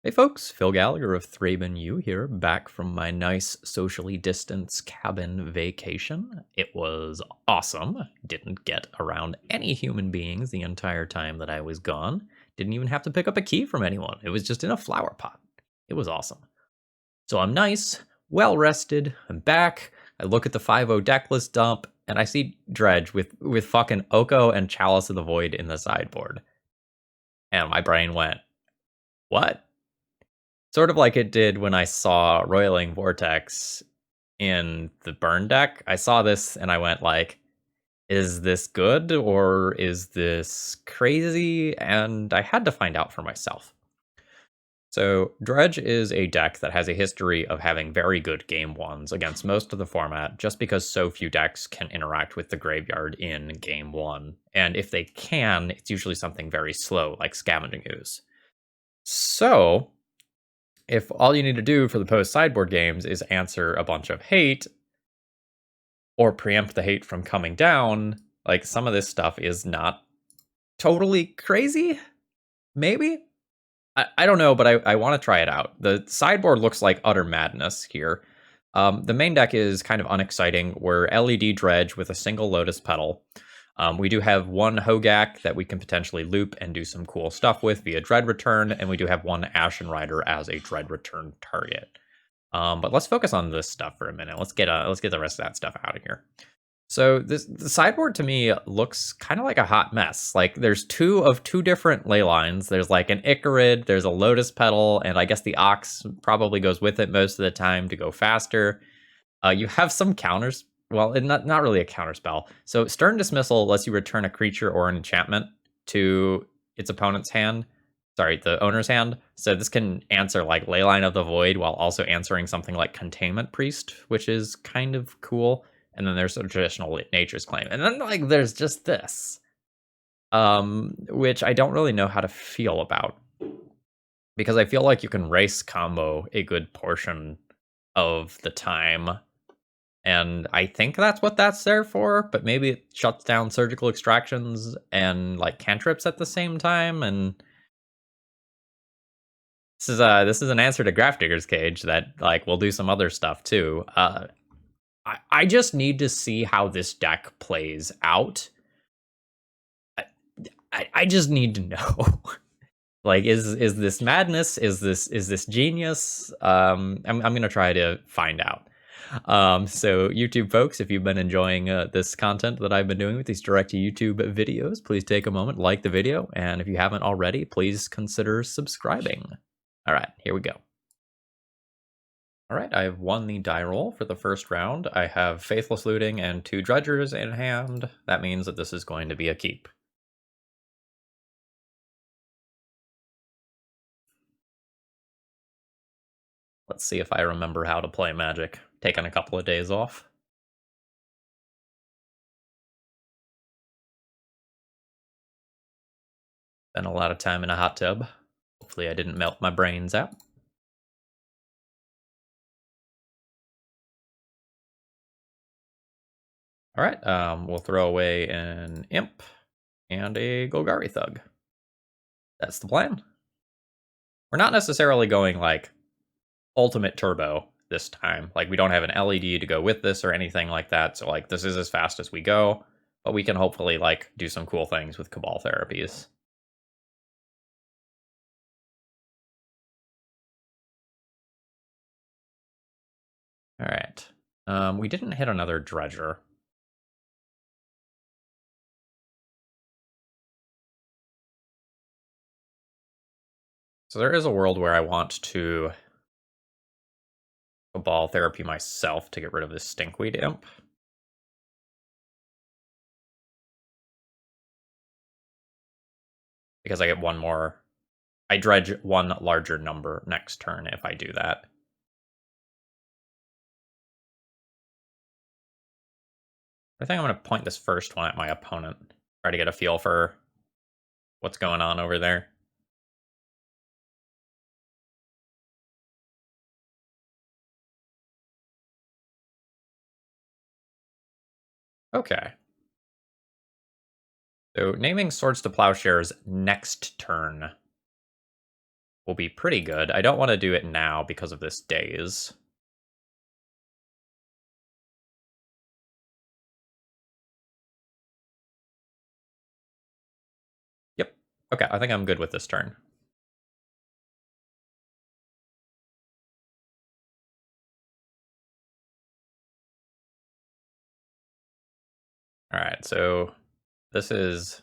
Hey folks, Phil Gallagher of ThrabenU here, back from my nice socially distanced cabin vacation. It was awesome. Didn't get around any human beings the entire time that I was gone. Didn't even have to pick up a key from anyone. It was just in a flower pot. It was awesome. So I'm nice, well rested, I'm back. I look at the 5-0 deck list dump, and I see Dredge with fucking Oko and Chalice of the Void in the sideboard. And my brain went, what? Sort of like it did when I saw Roiling Vortex in the burn deck. I saw this and I went like, is this good or is this crazy? And I had to find out for myself. So Dredge is a deck that has a history of having very good game ones against most of the format, just because so few decks can interact with the graveyard in game one. And if they can, it's usually something very slow, like Scavenging Ooze. So if all you need to do for the post sideboard games is answer a bunch of hate or preempt the hate from coming down, like some of this stuff is not totally crazy. Maybe? I don't know, but I want to try it out. The sideboard looks like utter madness here. The main deck is kind of unexciting. We're LED Dredge with a single Lotus Petal. We do have one Hogak that we can potentially loop and do some cool stuff with via Dread Return, and we do have one Ashen Rider as a Dread Return target. But let's focus on this stuff for a minute. Let's get the rest of that stuff out of here. So the sideboard to me looks kind of like a hot mess. Like there's two different ley lines. There's like an Icarid, there's a Lotus Petal, and I guess the Ox probably goes with it most of the time to go faster. You have some counters. Well, not really a counter spell. So Stern Dismissal lets you return a creature or an enchantment to its opponent's hand. Sorry, the owner's hand. So this can answer like Leyline of the Void while also answering something like Containment Priest, which is kind of cool. And then there's a traditional Nature's Claim. And then like there's just this, which I don't really know how to feel about. Because I feel like you can race combo a good portion of the time. And I think that's what that's there for, but maybe it shuts down surgical extractions and like cantrips at the same time. And this is an answer to Grafdigger's Cage that like will do some other stuff too. I just need to see how this deck plays out. I just need to know. Like, is this madness? Is this genius? I'm gonna try to find out. So YouTube folks, if you've been enjoying this content that I've been doing with these direct to YouTube videos, please take a moment, like the video, and if you haven't already, please consider subscribing. All right, here we go. All right, I have won the die roll for the first round. I have Faithless Looting and 2 Dredgers in hand. That means that this is going to be a keep. Let's see if I remember how to play Magic. Taking a couple of days off. Spent a lot of time in a hot tub. Hopefully I didn't melt my brains out. All right, we'll throw away an Imp and a Golgari Thug. That's the plan. We're not necessarily going like ultimate turbo this time. Like we don't have an LED to go with this or anything like that. So like this is as fast as we go, but we can hopefully like do some cool things with Cabal therapies. All right. We didn't hit another Dredger. So there is a world where I want to Cabal therapy myself to get rid of this Stinkweed Imp. Because I get one more. I dredge one larger number next turn if I do that. I think I'm going to point this first one at my opponent. Try to get a feel for what's going on over there. Okay. So naming Swords to Plowshares next turn will be pretty good. I don't want to do it now because of this daze. Yep. Okay, I think I'm good with this turn. Alright, so this is...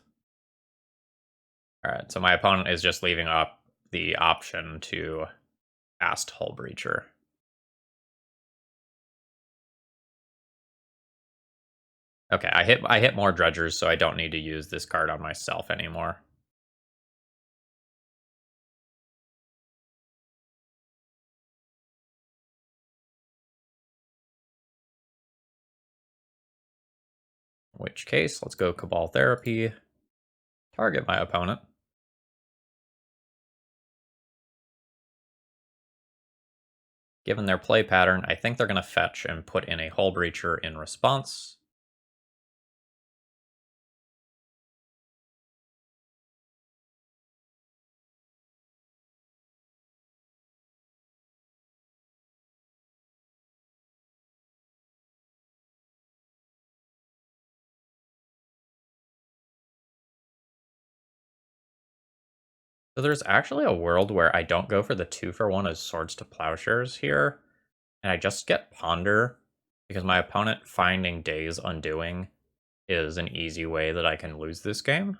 Alright, so my opponent is just leaving up the option to cast Hull Breacher. Okay, I hit more dredgers, so I don't need to use this card on myself anymore. In which case, let's go Cabal Therapy. Target my opponent. Given their play pattern, I think they're going to fetch and put in a Hull Breacher in response. So there's actually a world where I don't go for the 2-for-1 as Swords to Plowshares here, and I just get Ponder, because my opponent finding Days Undoing is an easy way that I can lose this game.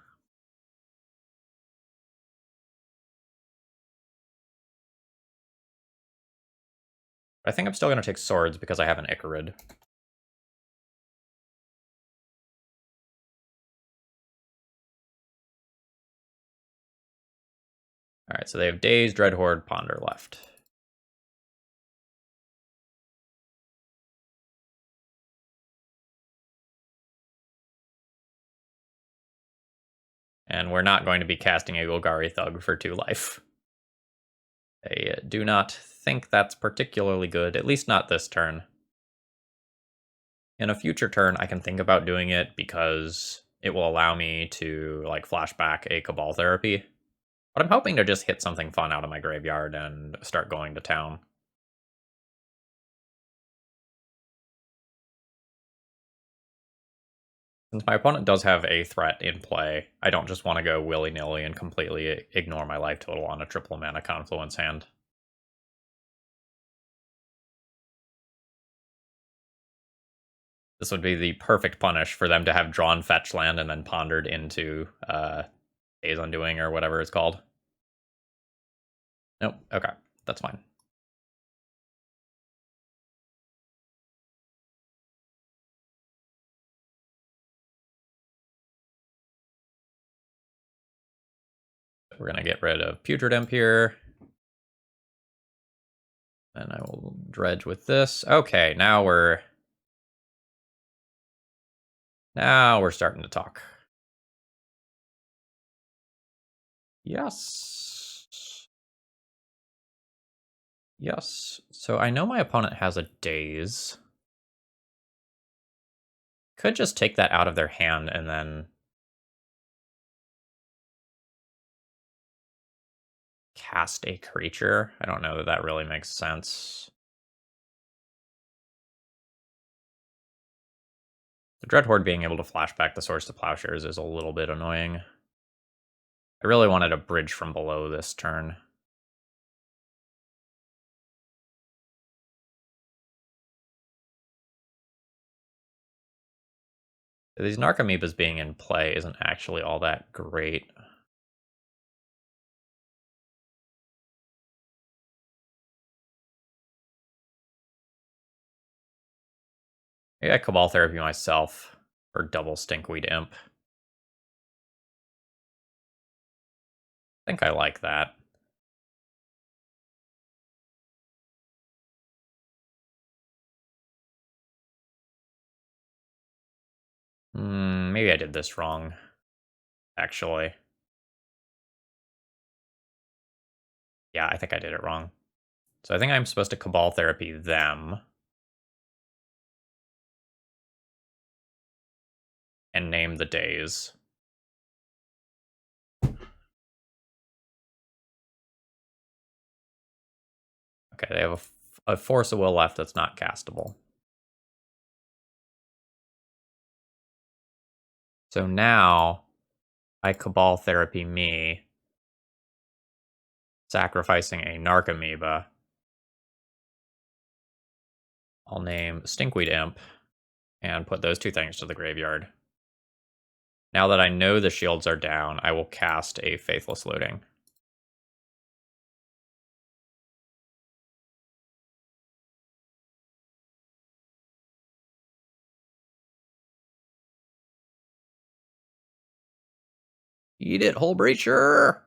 I think I'm still going to take Swords because I have an Icarid. Alright, so they have Daze, Dreadhorde, Ponder left. And we're not going to be casting a Golgari Thug for 2 life. I do not think that's particularly good, at least not this turn. In a future turn, I can think about doing it because it will allow me to like flashback a Cabal Therapy. But I'm hoping to just hit something fun out of my graveyard and start going to town. Since my opponent does have a threat in play, I don't just want to go willy-nilly and completely ignore my life total on a triple mana Confluence hand. This would be the perfect punish for them to have drawn fetch land and then pondered into Days Undoing or whatever it's called. Nope, okay, that's fine. We're going to get rid of Putrid Imp here. And I will dredge with this. Okay, now we're starting to talk. Yes. Yes. So I know my opponent has a Daze. Could just take that out of their hand and then cast a creature. I don't know that that really makes sense. The Dreadhorde being able to flashback the Swords to Plowshares is a little bit annoying. I really wanted a bridge from below this turn. These Narcomoebas being in play isn't actually all that great. Maybe I Cabal Therapy myself for double Stinkweed Imp. I think I like that. Maybe I did this wrong, actually. Yeah, I think I did it wrong. So I think I'm supposed to Cabal Therapy them. And name the days. Okay, they have a Force of Will left that's not castable. So now I Cabal Therapy me, sacrificing a Narcomoeba. I'll name Stinkweed Imp and put those two things to the graveyard. Now that I know the shields are down, I will cast a Faithless Looting. Eat it, Hole Breacher!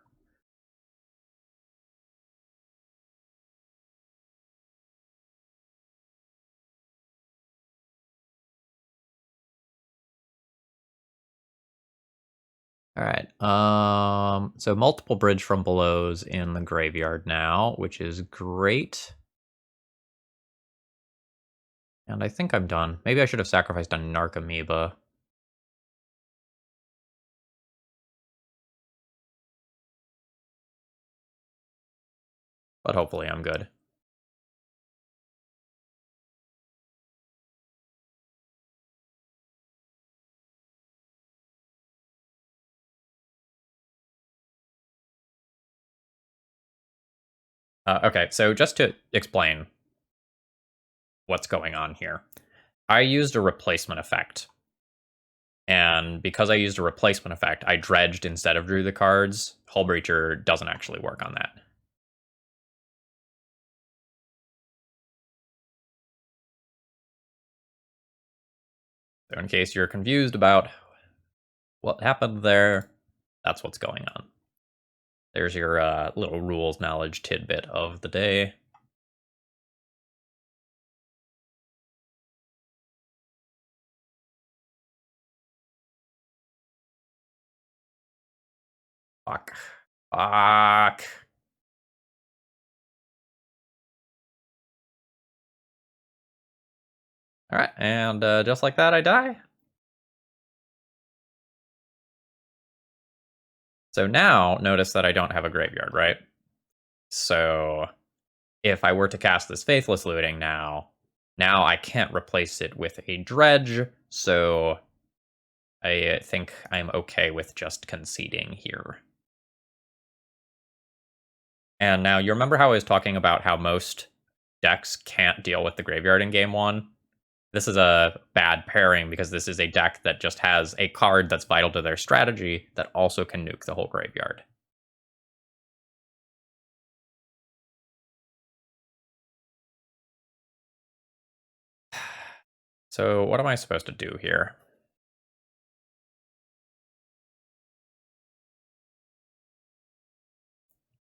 All right. So multiple Bridge from Below's in the graveyard now, which is great. And I think I'm done. Maybe I should have sacrificed a Narcomoeba. But hopefully I'm good. Okay, so just to explain what's going on here. I used a replacement effect. And because I used a replacement effect, I dredged instead of drew the cards. Hull Breacher doesn't actually work on that. So in case you're confused about what happened there, that's what's going on. There's your little rules knowledge tidbit of the day. Fuck. Fuck. All right, and just like that, I die. So now, notice that I don't have a graveyard, right? So if I were to cast this Faithless Looting now I can't replace it with a Dredge, so I think I'm okay with just conceding here. And now, you remember how I was talking about how most decks can't deal with the graveyard in game 1? This is a bad pairing because this is a deck that just has a card that's vital to their strategy that also can nuke the whole graveyard. So what am I supposed to do here?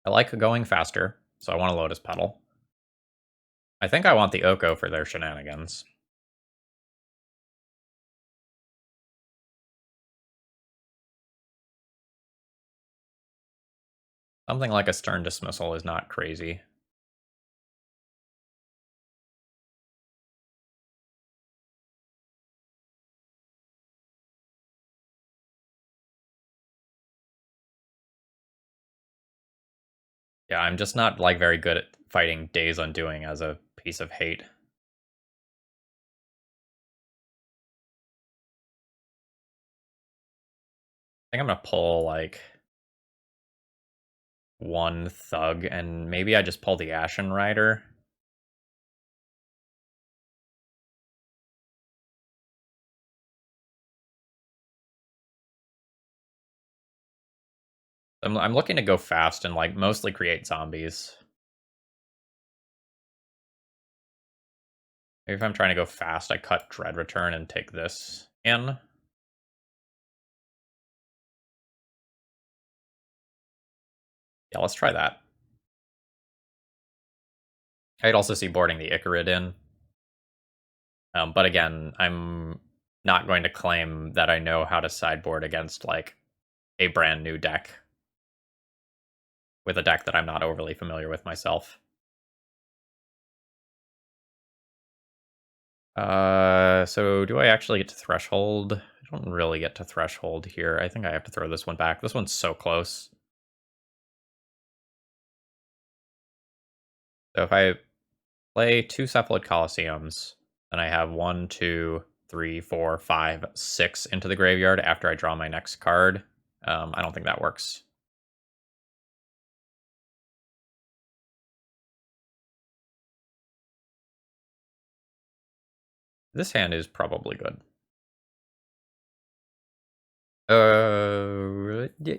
I like going faster, so I want a Lotus Petal. I think I want the Oko for their shenanigans. Something like a Stern Dismissal is not crazy. Yeah, I'm just not like very good at fighting Days Undoing as a piece of hate. I think I'm gonna pull like one Thug, and maybe I just pull the Ashen Rider. I'm looking to go fast and like mostly create zombies. Maybe if I'm trying to go fast, I cut Dread Return and take this in. Yeah, let's try that. I'd also see boarding the Icarid in. But again, I'm not going to claim that I know how to sideboard against like a brand new deck with a deck that I'm not overly familiar with myself. So do I actually get to Threshold? I don't really get to Threshold here. I think I have to throw this one back. This one's so close. So if I Play 2 Cephalid Colosseums. Then I have 1, 2, 3, 4, 5, 6 into the graveyard after I draw my next card. I don't think that works. This hand is probably good.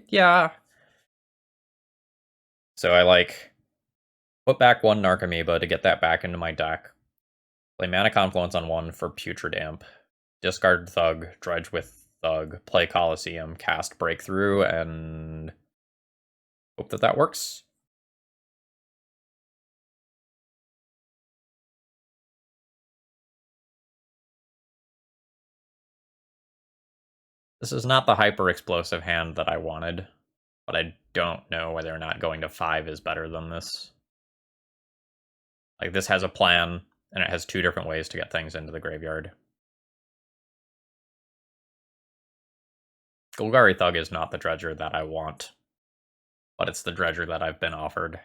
Yeah. So I like put back 1 Narcomoeba to get that back into my deck. Play Mana Confluence on 1 for Putrid Imp. Discard Thug, Dredge with Thug, play Colosseum, cast Breakthrough, and hope that that works. This is not the hyper-explosive hand that I wanted, but I don't know whether or not going to 5 is better than this. Like, this has a plan, and it has 2 different ways to get things into the graveyard. Golgari Thug is not the dredger that I want, but it's the dredger that I've been offered.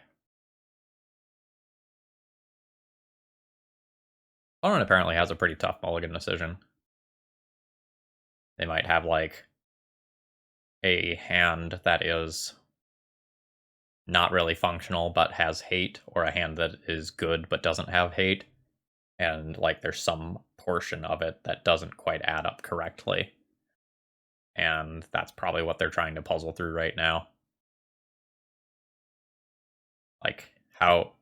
Opponent apparently has a pretty tough mulligan decision. They might have, like, a hand that is not really functional but has hate, or a hand that is good but doesn't have hate, and like there's some portion of it that doesn't quite add up correctly, and that's probably what they're trying to puzzle through right now. Like how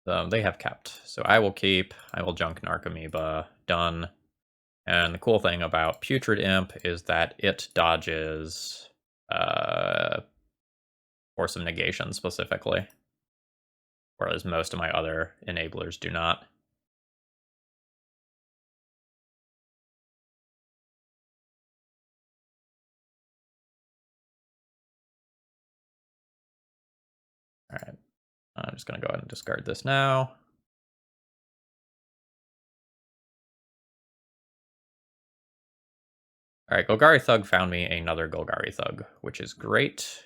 they have kept. So I will keep, I will junk Narcomoeba, done. And the cool thing about Putrid Imp is that it dodges Force of Negation specifically, whereas most of my other enablers do not. All right, I'm just going to go ahead and discard this now. All right, Golgari Thug found me another Golgari Thug, which is great.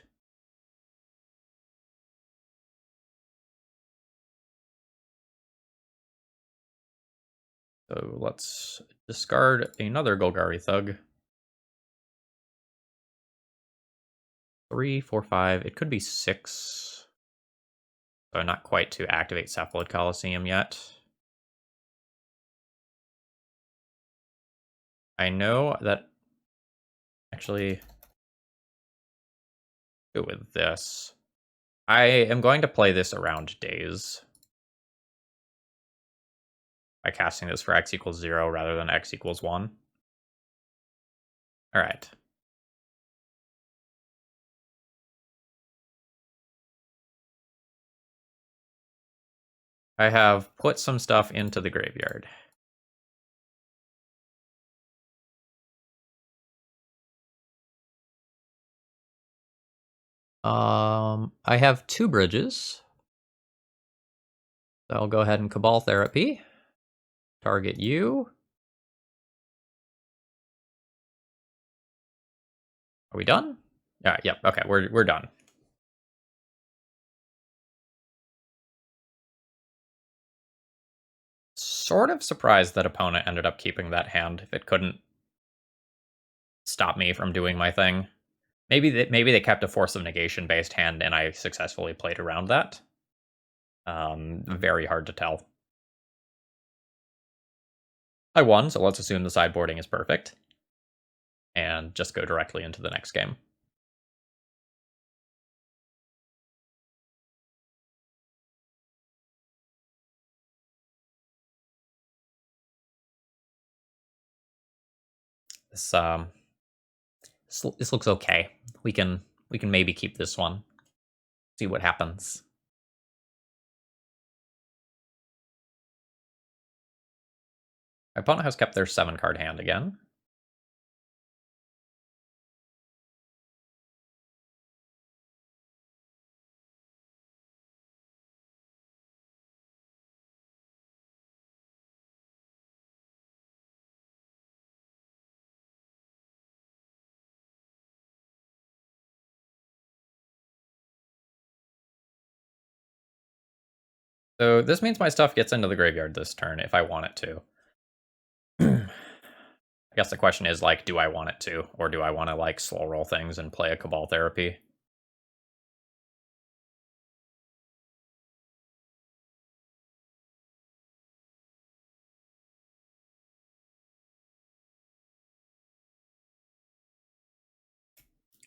So let's discard another Golgari Thug. 3, 4, 5. It could be 6. So not quite to activate Cephalid Coliseum yet. I know that actually go with this. I am going to play this around days by casting this for x equals 0 rather than x equals 1. All right. I have put some stuff into the graveyard. I have 2 bridges. So I'll go ahead and Cabal Therapy. Target you. Are we done? All right, yep, okay, we're done. Sort of surprised that opponent ended up keeping that hand if it couldn't stop me from doing my thing. Maybe they kept a Force of Negation based hand and I successfully played around that. Very hard to tell. I won, so let's assume the sideboarding is perfect. And just go directly into the next game. This looks okay. We can maybe keep this one. See what happens. My opponent has kept their 7-card hand again. So this means my stuff gets into the graveyard this turn if I want it to. I guess the question is, like, do I want it to? Or do I want to, like, slow roll things and play a Cabal Therapy?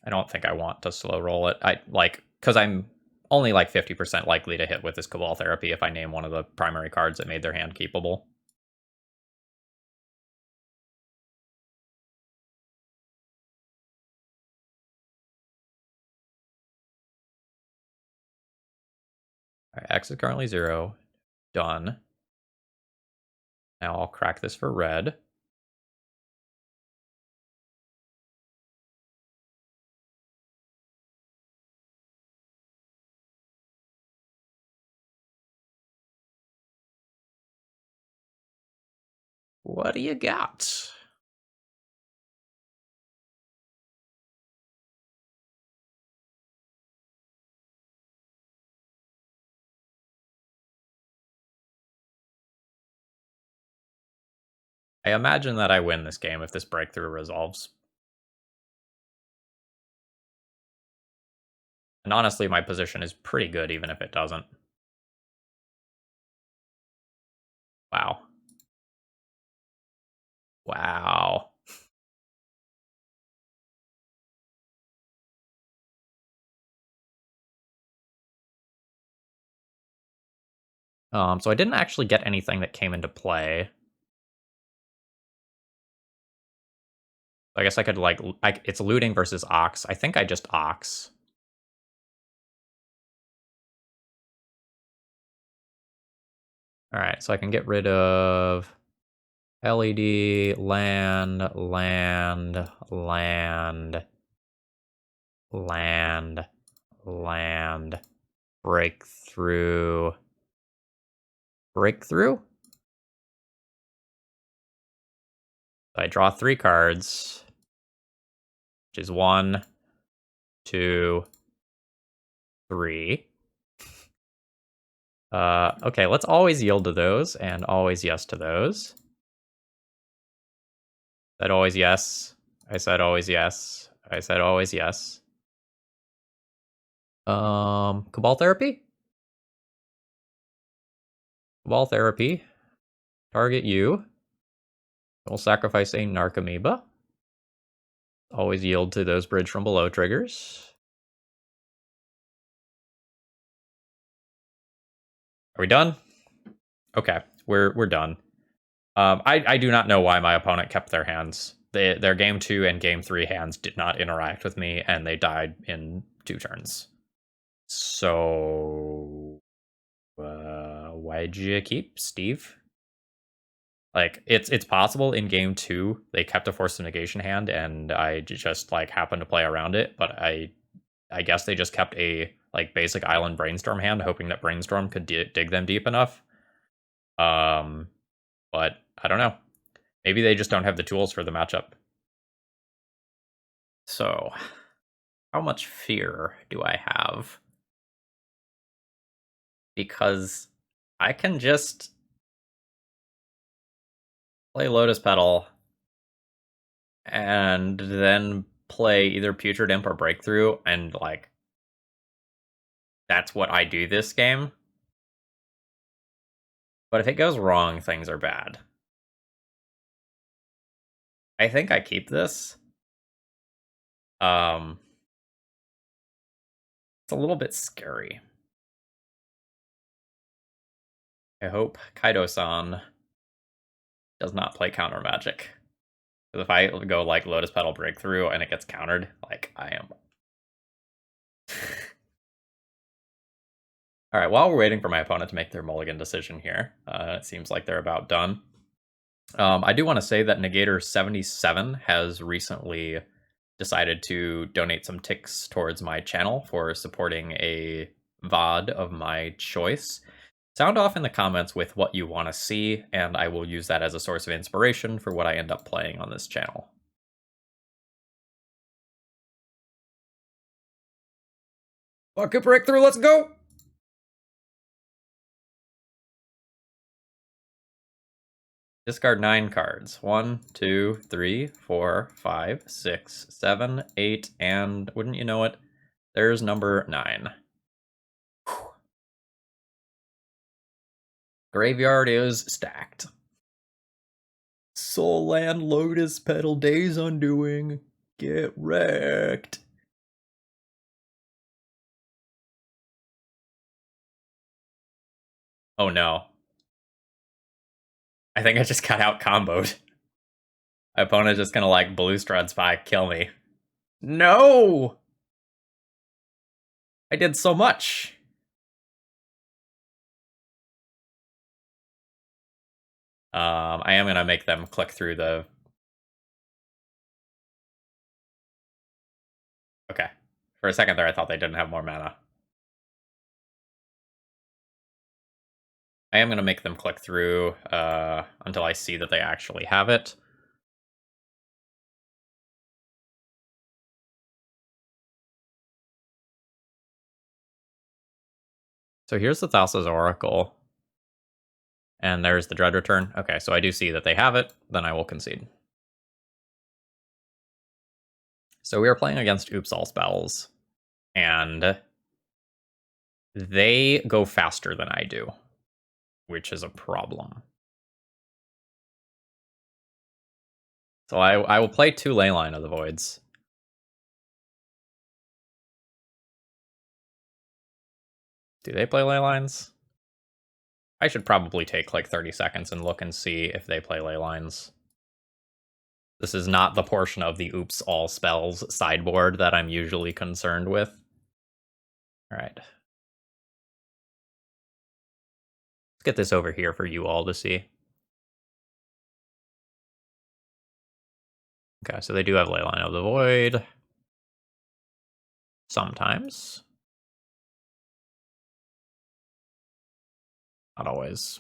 I don't think I want to slow roll it. Because I'm only like 50% likely to hit with this Cabal Therapy if I name one of the primary cards that made their hand keepable. All right, X is currently 0. Done. Now I'll crack this for red. What do you got? I imagine that I win this game if this breakthrough resolves. And honestly, my position is pretty good even if it doesn't. Wow. Wow. So I didn't actually get anything that came into play. I guess I could, like, it's looting versus Ox. I think I just Ox. Alright, so I can get rid of LED, land, land, land, land, land, breakthrough, breakthrough? I draw 3 cards, which is 1, 2, 3. Okay, let's always yield to those, and always yes to those. Said always yes. I said always yes. I said always yes. Cabal Therapy? Cabal Therapy. Target you. We'll sacrifice a Narcomoeba. Always yield to those bridge from below triggers. Are we done? Okay, we're done. I do not know why my opponent kept their hands. Their game 2 and game 3 hands did not interact with me, and they died in 2 turns. So, why'd you keep Steve? Like, it's possible in game 2 they kept a Force of Negation hand, and I just, like, happened to play around it, but I guess they just kept a, like, basic Island Brainstorm hand, hoping that Brainstorm could dig them deep enough. But I don't know. Maybe they just don't have the tools for the matchup. So, how much fear do I have? Because I can just play Lotus Petal and then play either Putrid Imp or Breakthrough, and, like, that's what I do this game. But if it goes wrong, things are bad. I think I keep this. It's a little bit scary. I hope Kaido-san does not play counter magic. Because if I go, like, Lotus Petal Breakthrough and it gets countered, like, I am... Alright, while we're waiting for my opponent to make their mulligan decision here, it seems like they're about done. I do want to say that Negator77 has recently decided to donate some ticks towards my channel for supporting a VOD of my choice. Sound off in the comments with what you want to see, and I will use that as a source of inspiration for what I end up playing on this channel. Bucket breakthrough, let's go! Discard 9 cards. 1, 2, 3, 4, 5, 6, 7, 8, and wouldn't you know it, there's number 9. Whew. Graveyard is stacked. Soul Land Lotus Petal Days Undoing. Get wrecked. Oh no. I think I just got out comboed. My opponent's just gonna like blue strud spike, kill me. No! I did so much. I am gonna make them click through the... Okay. For a second there, I thought they didn't have more mana. I am gonna make them click through until I see that they actually have it. So here's the Thassa's Oracle. And there's the Dread Return. Okay, so I do see that they have it, then I will concede. So we are playing against Oops All Spells, and they go faster than I do, which is a problem. So I will play 2 Leyline of the Voids. Do they play Leylines? I should probably take like 30 seconds and look and see if they play Leylines. This is not the portion of the Oops All Spells sideboard that I'm usually concerned with. Alright. Let's get this over here for you all to see. Okay, so they do have Leyline of the Void. Sometimes. Not always.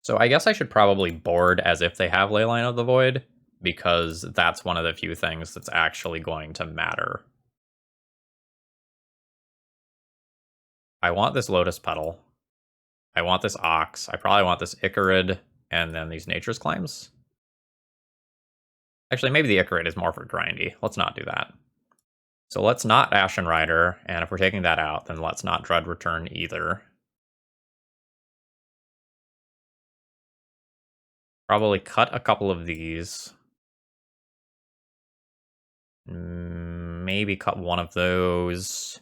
So I guess I should probably board as if they have Leyline of the Void, because that's one of the few things that's actually going to matter. I want this Lotus Petal. I want this Ox. I probably want this Icarid, and then these Nature's Claims. Actually, maybe the Icarid is more for grindy. Let's not do that. So let's not Ashen Rider, and if we're taking that out, then let's not Dread Return either. Probably cut a couple of these. Maybe cut one of those.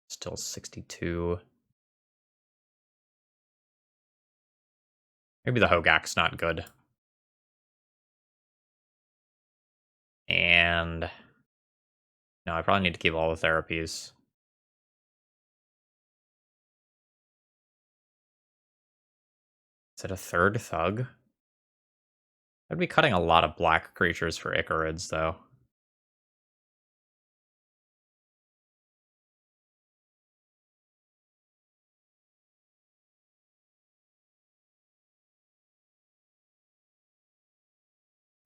Still 62. Maybe the Hogak's not good. And no, I probably need to keep all the therapies. Is it a third Thug? I'd be cutting a lot of black creatures for Icarids, though.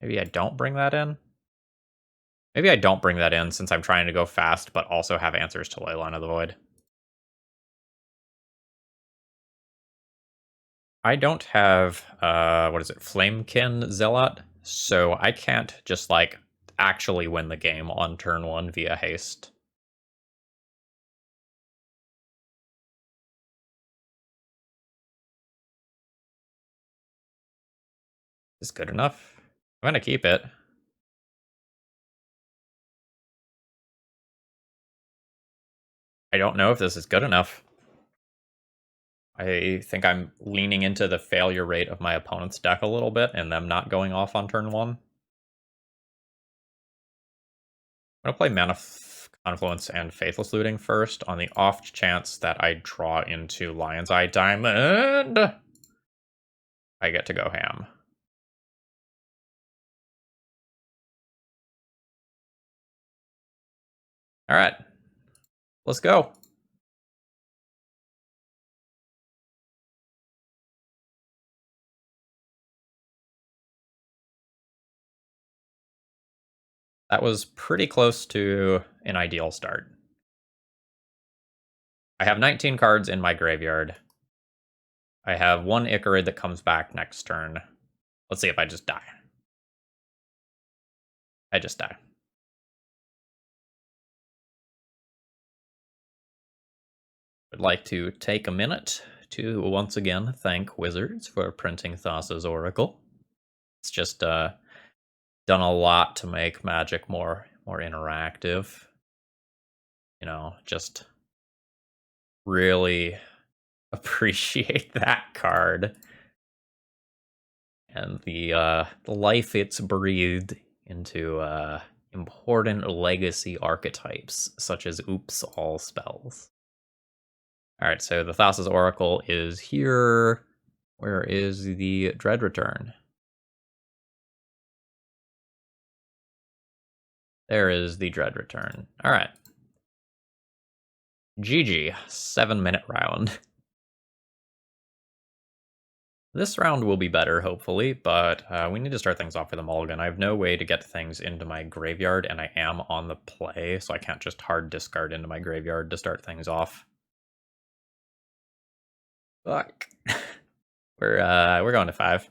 Maybe I don't bring that in? Maybe I don't bring that in since I'm trying to go fast, but also have answers to Leyline of the Void. I don't have, what is it, Flamekin Zealot, so I can't just, like, actually win the game on turn 1 via haste. Is good enough? I'm gonna keep it. I don't know if this is good enough. I think I'm leaning into the failure rate of my opponent's deck a little bit and them not going off on turn 1. I'm going to play Mana Confluence and Faithless Looting first on the off chance that I draw into Lion's Eye Diamond. I get to go ham. All right, let's go. That was pretty close to an ideal start. I have 19 cards in my graveyard. I have one Icarid that comes back next turn. Let's see if I just die. I just die. Would like to take a minute to once again thank Wizards for printing Thassa's Oracle. It's just done a lot to make Magic more interactive. You know, just really appreciate that card and the life it's breathed into important legacy archetypes such as Oops All spells. All right, so the Thassa's Oracle is here. Where is the Dread Return? There is the Dread Return. All right. GG, 7-minute round. This round will be better, hopefully, but we need to start things off with a mulligan. I have no way to get things into my graveyard, and I am on the play, so I can't just hard discard into my graveyard to start things off. Fuck. We're going to 5.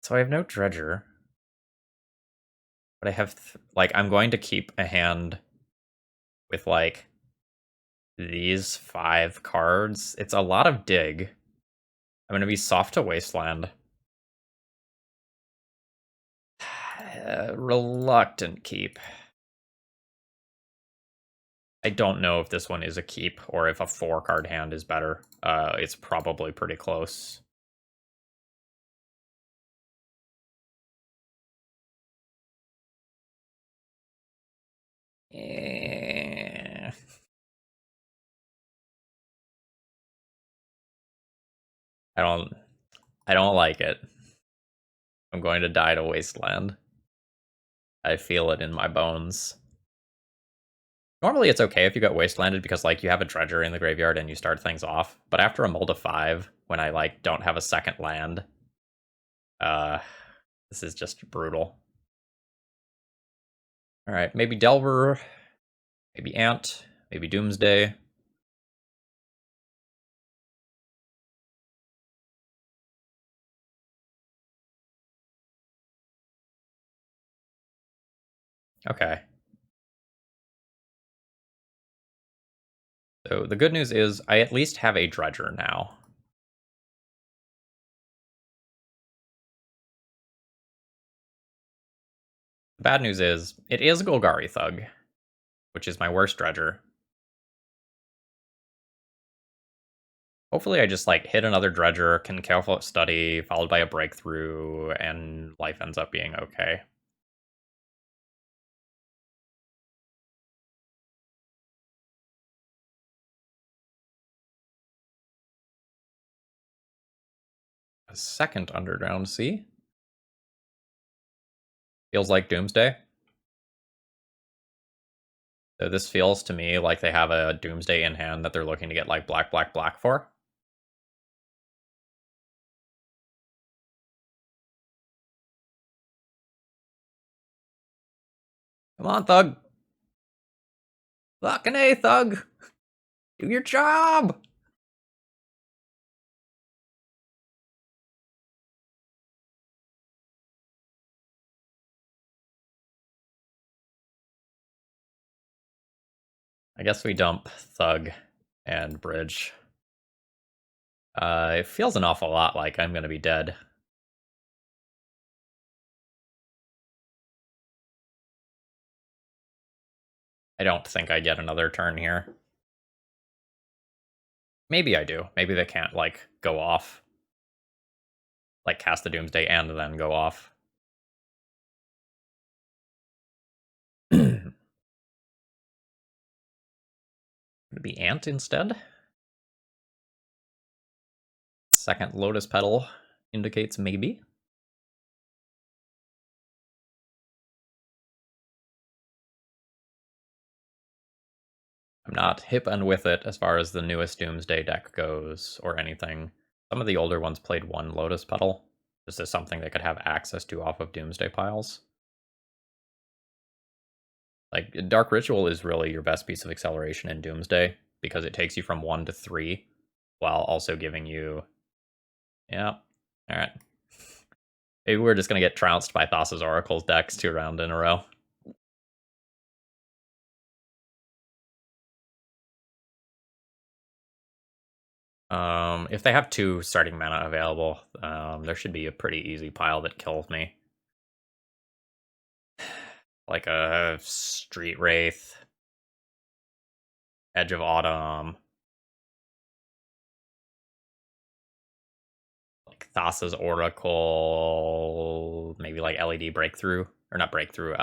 So I have no Dredger. But I have, like, I'm going to keep a hand with, like, these 5 cards. It's a lot of dig. I'm going to be soft to Wasteland. Reluctant keep. I don't know if this one is a keep or if a 4-card hand is better. It's probably pretty close. I don't like it. I'm going to die to Wasteland. I feel it in my bones. Normally it's okay if you get Wastelanded because, like, you have a Dredger in the graveyard and you start things off. But after a mull to 5, when I, like, don't have a second land, this is just brutal. Alright, maybe Delver, maybe Ant, maybe Doomsday. Okay. So the good news is I at least have a Dredger now. The bad news is it is Golgari Thug, which is my worst Dredger. Hopefully I just, like, hit another Dredger, can Careful Study, followed by a Breakthrough, and life ends up being okay. A second Underground Sea. Feels like Doomsday. So this feels to me like they have a Doomsday in hand that they're looking to get, like, black, black, black for. Come on, Thug. Fucking A, Thug. Do your job. I guess we dump Thug and Bridge. It feels an awful lot like I'm gonna be dead. I don't think I get another turn here. Maybe I do. Maybe they can't, like, go off. Like, cast the Doomsday and then go off. Would it be Ant instead? Second Lotus Petal indicates maybe. I'm not hip and with it as far as the newest Doomsday deck goes or anything. Some of the older ones played 1 Lotus Petal. This is something they could have access to off of Doomsday piles. Like, Dark Ritual is really your best piece of acceleration in Doomsday, because it takes you from 1 to 3, while also giving you... Yeah. Alright. Maybe we're just gonna get trounced by Thassa's Oracle's decks 2 rounds in a row. If they have 2 starting mana available, there should be a pretty easy pile that kills me. Like a Street Wraith, Edge of Autumn, like Thassa's Oracle, maybe like LED Breakthrough, or not Breakthrough,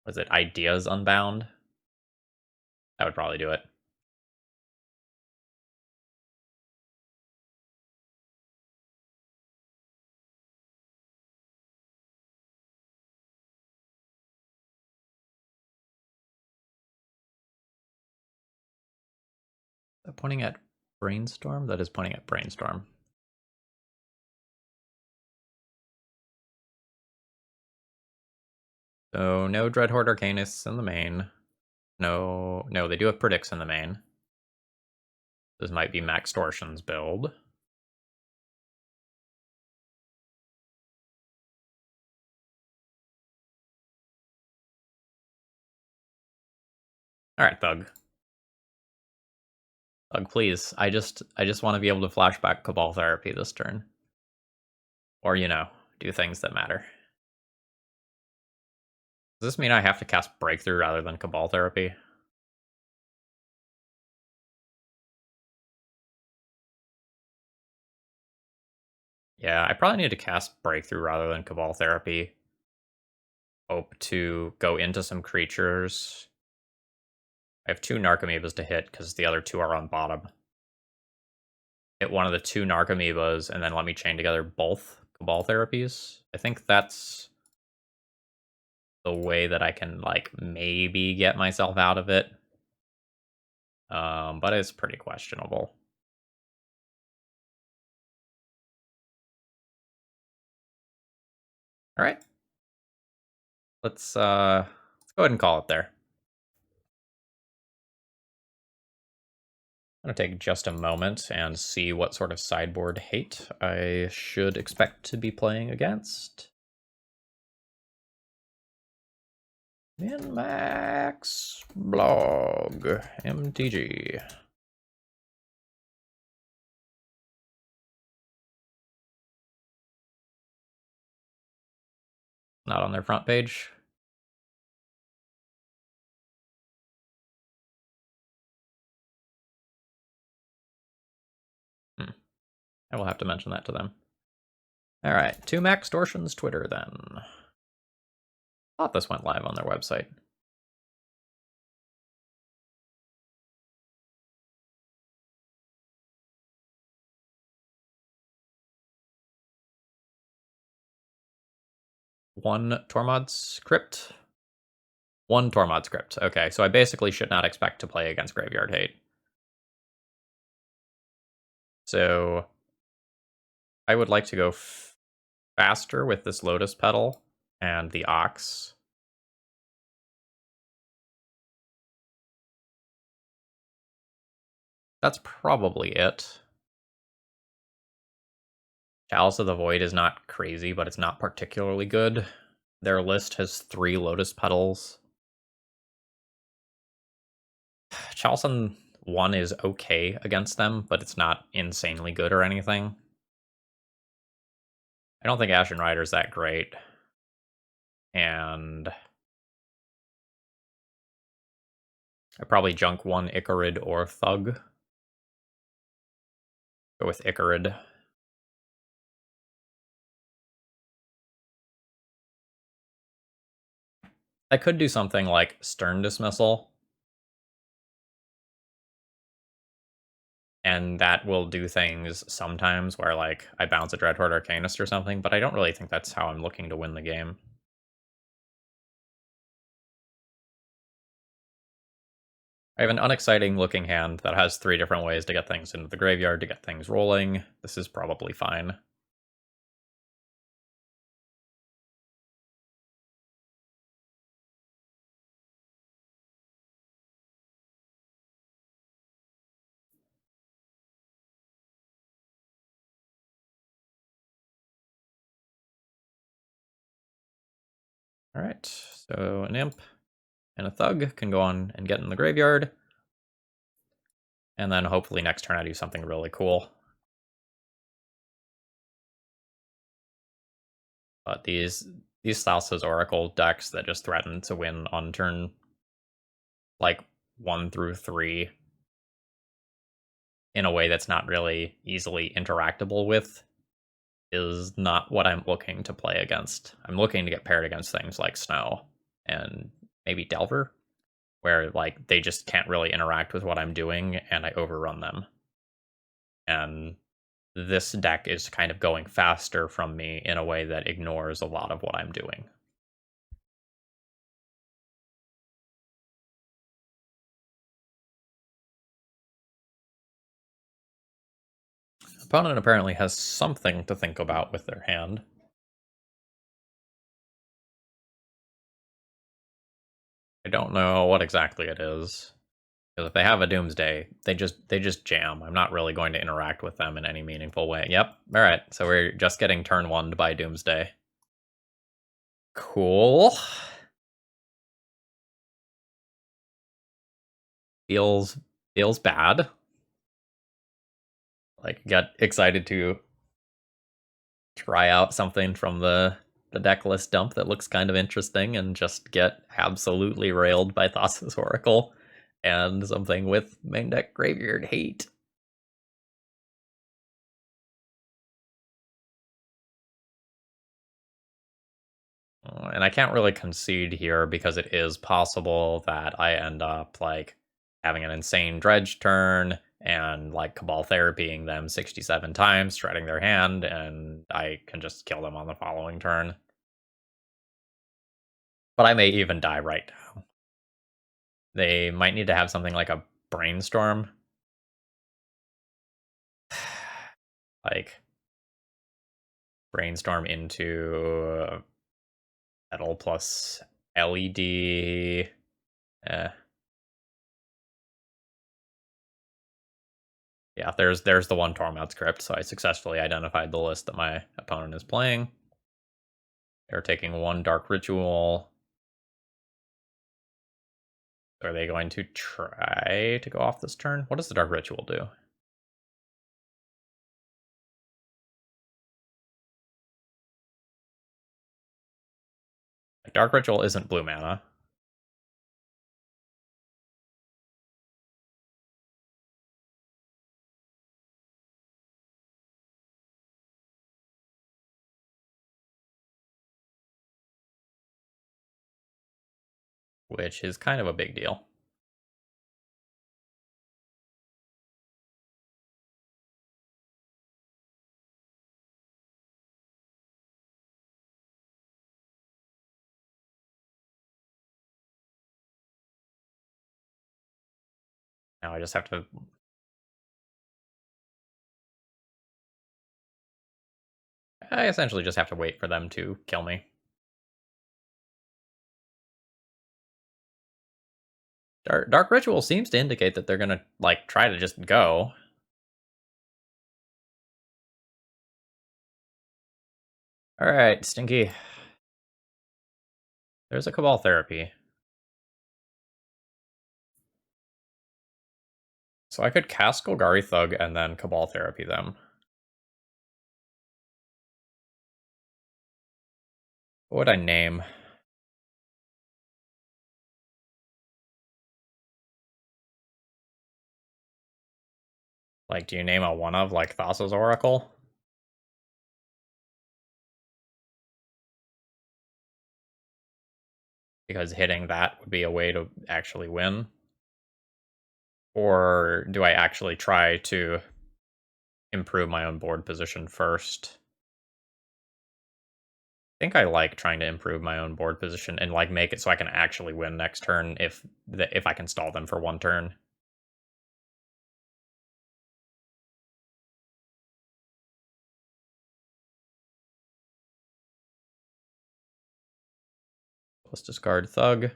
was it Ideas Unbound? That would probably do it. Is that pointing at Brainstorm? That is pointing at Brainstorm. So no Dreadhorde Arcanus in the main. No, they do have Predicts in the main. This might be Max Torsion's build. All right, Thug. Thug, please. I just want to be able to flashback Cabal Therapy this turn. Or, you know, do things that matter. Does this mean I have to cast Breakthrough rather than Cabal Therapy? Yeah, I probably need to cast Breakthrough rather than Cabal Therapy. Hope to go into some creatures. I have 2 Narcomoebas to hit because the other 2 are on bottom. Hit one of the 2 Narcomoebas and then let me chain together both Cabal Therapies. I think that's the way that I can, like, maybe get myself out of it. But it's pretty questionable. All right. Let's go ahead and call it there. I'm going to take just a moment and see what sort of sideboard hate I should expect to be playing against. Min-max blog MTG. Not on their front page. I will have to mention that to them. All right, 2 Max Torsion's Twitter then. Thought this went live on their website. One Tormod's Crypt. 1 Tormod's Crypt. Okay, so I basically should not expect to play against Graveyard Hate. So I would like to go faster with this Lotus Petal and the Ox. That's probably it. Chalice of the Void is not crazy, but it's not particularly good. Their list has 3 Lotus Petals. Chalice on 1 is okay against them, but it's not insanely good or anything. I don't think Ashen Rider is that great. And I probably junk 1 Icarid or Thug. Go with Icarid. I could do something like Stern Dismissal. And that will do things sometimes where, like, I bounce a Dreadhorde Arcanist or something, but I don't really think that's how I'm looking to win the game. I have an unexciting looking hand that has 3 different ways to get things into the graveyard, to get things rolling. This is probably fine. Alright, so an imp and a thug can go on and get in the graveyard. And then hopefully next turn I do something really cool. But these Thassa's Oracle decks that just threaten to win on turn like 1 through 3 in a way that's not really easily interactable with is not what I'm looking to play against. I'm looking to get paired against things like Snow and maybe Delver, where like they just can't really interact with what I'm doing and I overrun them. And this deck is kind of going faster from me in a way that ignores a lot of what I'm doing. Opponent apparently has something to think about with their hand. I don't know what exactly it is. Because if they have a Doomsday, they just jam. I'm not really going to interact with them in any meaningful way. Yep. All right. So we're just getting turn 1 by Doomsday. Cool. Feels bad. Like get excited to try out something from the deck list dump that looks kind of interesting and just get absolutely railed by Thassa's Oracle and something with main deck graveyard hate. And I can't really concede here because it is possible that I end up like having an insane dredge turn and like Cabal therapying them 67 times, shredding their hand, and I can just kill them on the following turn. But I may even die right now. They might need to have something like a brainstorm. Like brainstorm into metal plus LED. Yeah, there's the one Tormod script, so I successfully identified the list that my opponent is playing. They're taking 1 Dark Ritual. Are they going to try to go off this turn? What does the Dark Ritual do? Dark Ritual isn't blue mana. Which is kind of a big deal. Now I just have to... I essentially just have to wait for them to kill me. Dark Ritual seems to indicate that they're gonna, like, try to just go. Alright, Stinky. There's a Cabal Therapy. So I could cast Golgari Thug and then Cabal Therapy them. What would I name? Like, do you name a one of, like, Thassa's Oracle? Because hitting that would be a way to actually win. Or do I actually try to improve my own board position first? I think I like trying to improve my own board position and like make it so I can actually win next turn if I can stall them for 1 turn. Let's discard Thug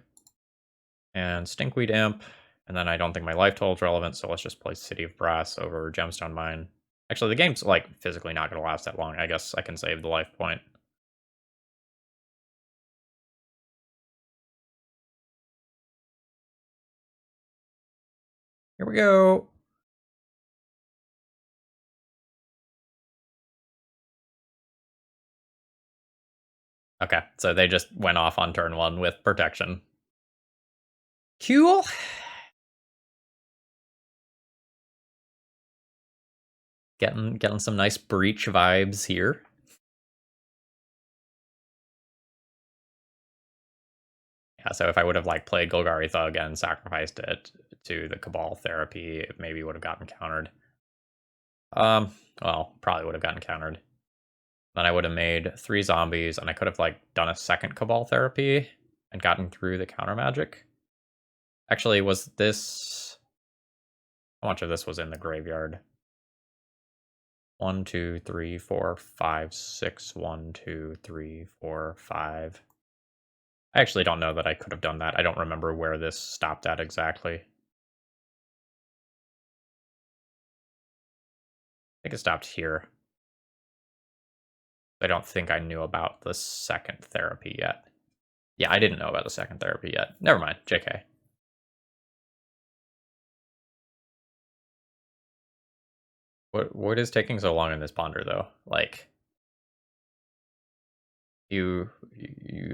and Stinkweed Imp, and then I don't think my life total is relevant, so let's just play City of Brass over Gemstone Mine. Actually, the game's like physically not going to last that long. I guess I can save the life point. Here we go. Okay, so they just went off on turn 1 with protection. Cool. Getting some nice breach vibes here. Yeah, so if I would have like played Golgari Thug and sacrificed it to the Cabal Therapy, it maybe would have gotten countered. Well, probably would have gotten countered. Then I would have made 3 zombies, and I could have like done a second Cabal Therapy and gotten through the counter magic. Actually, was this... How much of this was in the graveyard? 1, 2, 3, 4, 5, 6. 1, 2, 3, 4, 5. I actually don't know that I could have done that. I don't remember where this stopped at exactly. I think it stopped here. I don't think I knew about the second therapy yet. Yeah, I didn't know about the second therapy yet. Never mind. JK. What is taking so long in this ponder though? Like, you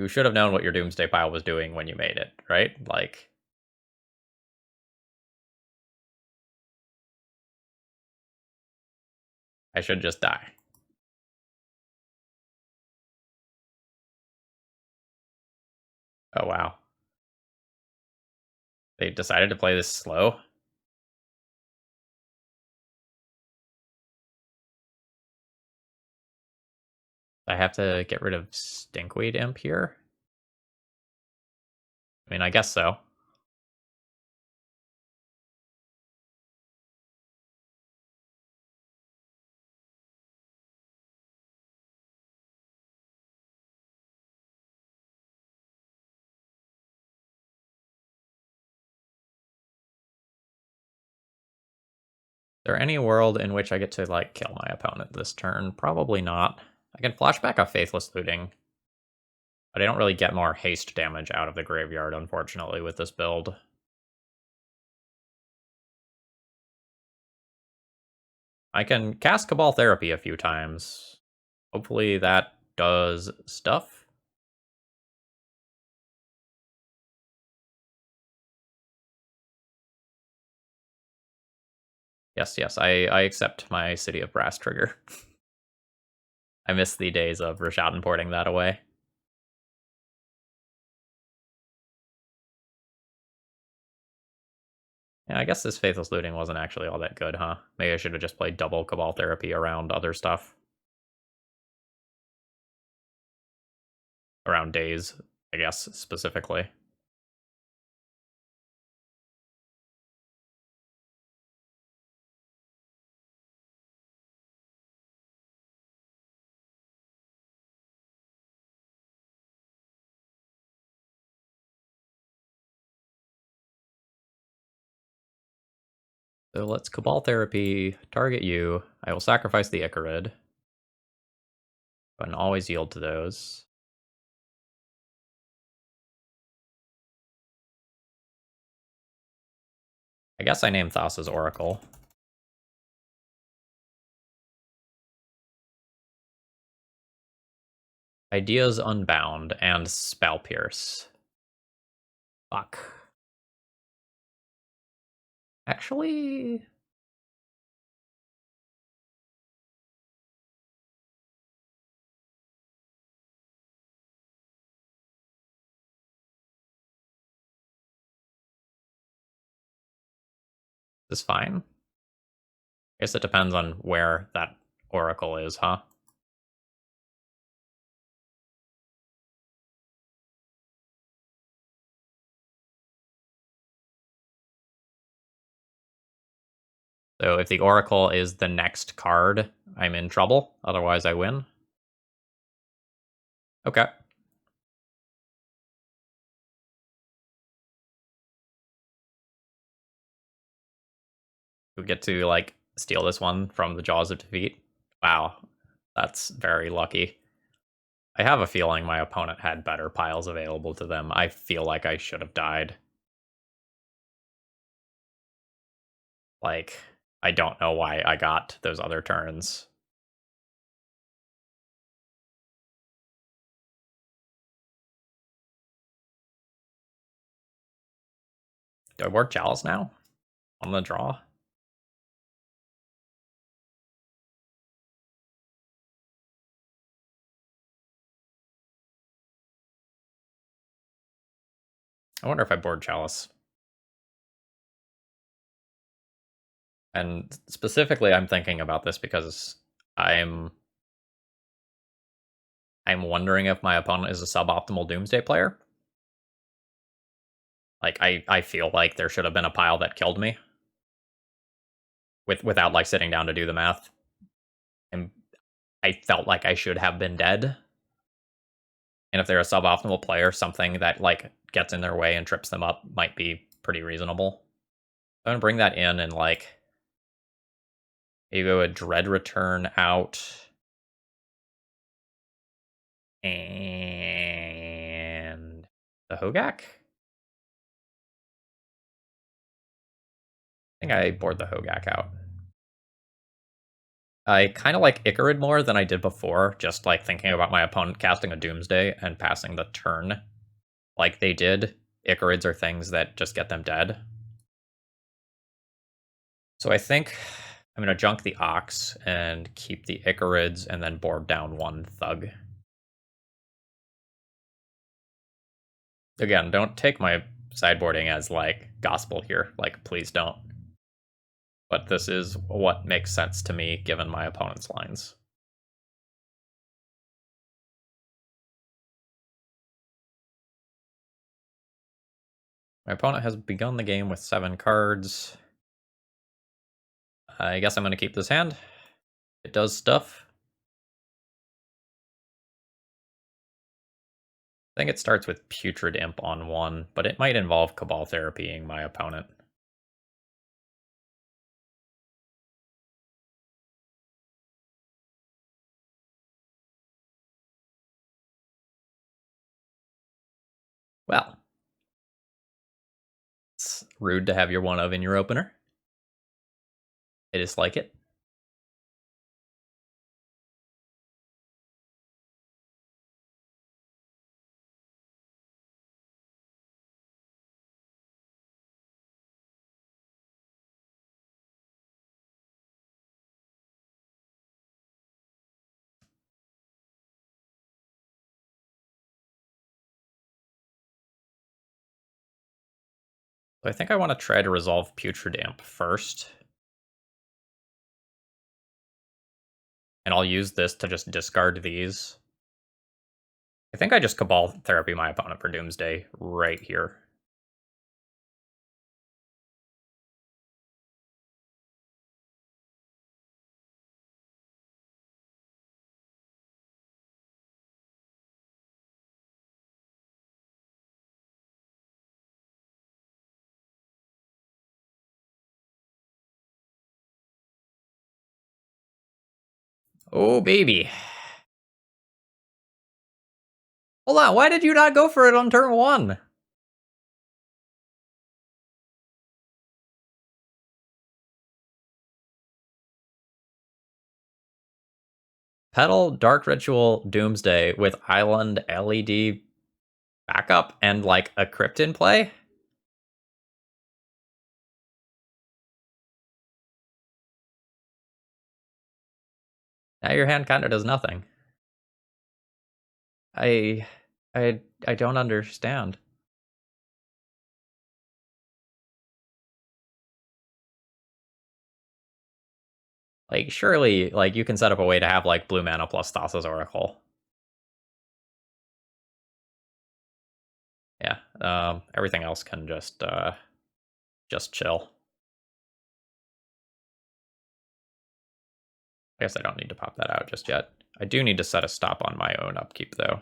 should have known what your doomsday pile was doing when you made it, right? Like, I should just die. Oh wow. They decided to play this slow. I have to get rid of Stinkweed Imp here. I mean, I guess so. Is there any world in which I get to, like, kill my opponent this turn? Probably not. I can flashback a Faithless Looting, but I don't really get more haste damage out of the graveyard, unfortunately, with this build. I can cast Cabal Therapy a few times. Hopefully that does stuff. Yes, I accept my City of Brass trigger. I miss the days of Rashad importing that away. Yeah, I guess this Faithless Looting wasn't actually all that good, huh? Maybe I should have just played double Cabal Therapy around other stuff. Around days, I guess, specifically. So let's Cabal Therapy, target you. I will sacrifice the Icarid. But always yield to those. I guess I name Thassa's Oracle. Ideas Unbound and Spell Pierce. Fuck. Actually... This is fine. I guess it depends on where that Oracle is, huh? So if the Oracle is the next card, I'm in trouble. Otherwise, I win. Okay. We get to, like, steal this one from the Jaws of Defeat. Wow. That's very lucky. I have a feeling my opponent had better piles available to them. I feel like I should have died. Like, I don't know why I got those other turns. Do I board Chalice now? On the draw? I wonder if I board Chalice. And specifically, I'm thinking about this because I'm wondering if my opponent is a suboptimal Doomsday player. Like, I feel like there should have been a pile that killed me without like sitting down to do the math. And I felt like I should have been dead. And if they're a suboptimal player, something that like gets in their way and trips them up might be pretty reasonable. I'm gonna bring that in and like you go a Dread Return out. And the Hogak? I think I board the Hogak out. I kind of like Icarid more than I did before, just like thinking about my opponent casting a Doomsday and passing the turn like they did. Icarids are things that just get them dead. So I think I'm going to junk the Ox and keep the Icarids and then board down one Thug. Again, don't take my sideboarding as like gospel here. Like, please don't. But this is what makes sense to me given my opponent's lines. My opponent has begun the game with 7 cards. I guess I'm going to keep this hand. It does stuff. I think it starts with Putrid Imp on 1, but it might involve Cabal Therapying my opponent. Well, it's rude to have your 1-of in your opener. I dislike it. So I think I want to try to resolve Putrid Imp first. And I'll use this to just discard these. I think I just Cabal Therapy my opponent for Doomsday right here. Oh, baby. Hold on, why did you not go for it on turn 1? Petal, Dark Ritual, Doomsday with Island, LED backup, and like a Crypt in play? Now your hand kind of does nothing. I I don't understand. Like, surely, like, you can set up a way to have, like, blue mana plus Thassa's Oracle. Yeah, everything else can just chill. I guess I don't need to pop that out just yet. I do need to set a stop on my own upkeep, though.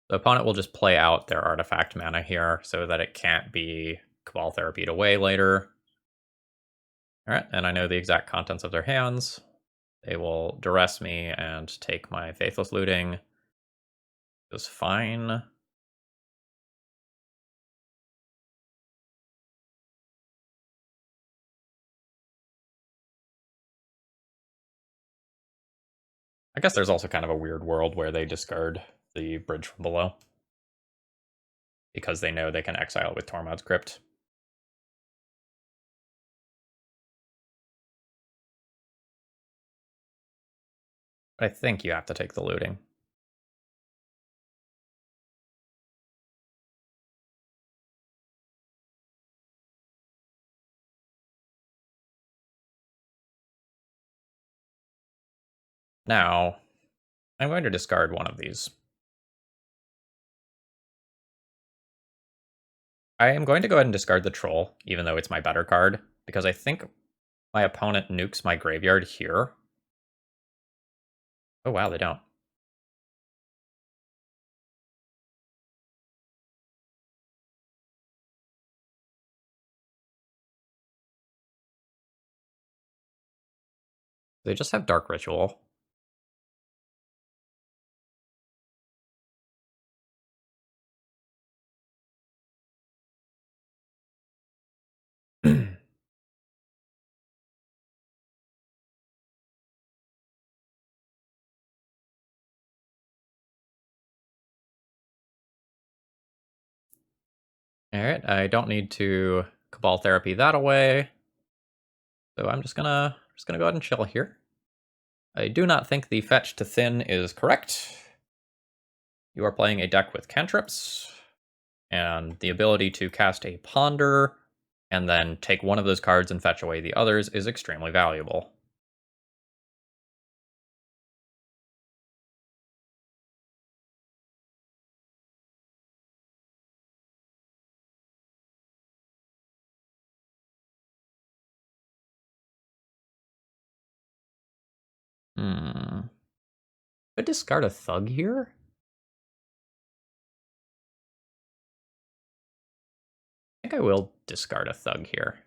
The opponent will just play out their artifact mana here so that it can't be Cabal Therapied away later. Alright, and I know the exact contents of their hands. They will duress me and take my Faithless Looting. Is fine. I guess there's also kind of a weird world where they discard the bridge from below because they know they can exile with Tormod's Crypt. But I think you have to take the looting. Now, I'm going to discard one of these. I am going to go ahead and discard the Troll, even though it's my better card, because I think my opponent nukes my graveyard here. Oh wow, they don't. They just have Dark Ritual. Alright, I don't need to Cabal Therapy that away. So I'm just gonna go ahead and chill here. I do not think the fetch to thin is correct. You are playing a deck with cantrips, and the ability to cast a Ponder and then take one of those cards and fetch away the others is extremely valuable. Could discard a Thug here? I think I will discard a Thug here.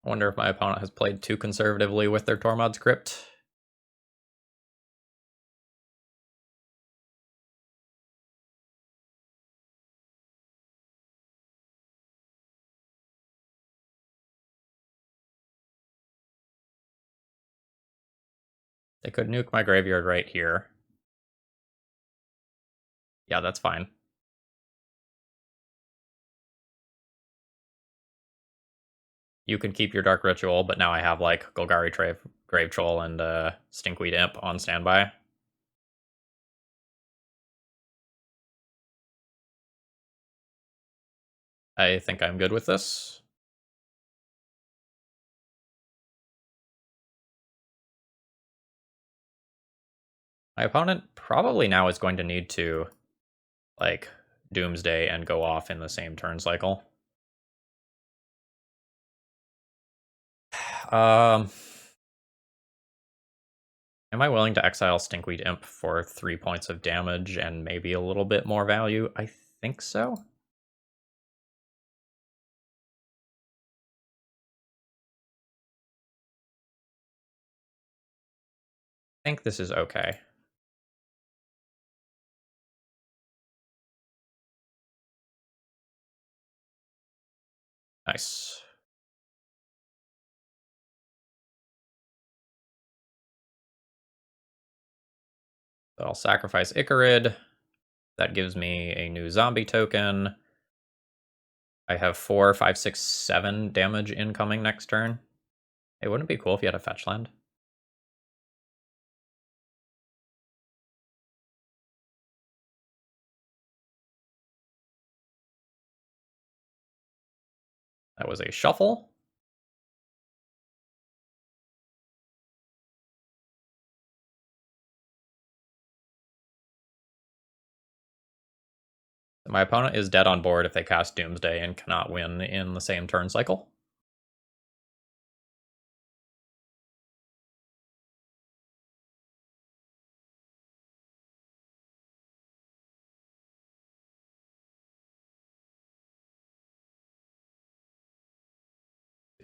I wonder if my opponent has played too conservatively with their Tormod's Crypt. They could nuke my graveyard right here. Yeah, that's fine. You can keep your Dark Ritual, but now I have like Golgari Grave Troll and Stinkweed Imp on standby. I think I'm good with this. My opponent probably now is going to need to like Doomsday and go off in the same turn cycle. Um, am I willing to exile Stinkweed Imp for 3 points of damage and maybe a little bit more value? I think so. I think this is okay. Nice. So I'll sacrifice Icarid. That gives me a new zombie token. I have 4, 5, 6, 7 damage incoming next turn. It wouldn't be cool if you had a fetch land. That was a shuffle. my opponent is dead on board if they cast Doomsday and cannot win in the same turn cycle.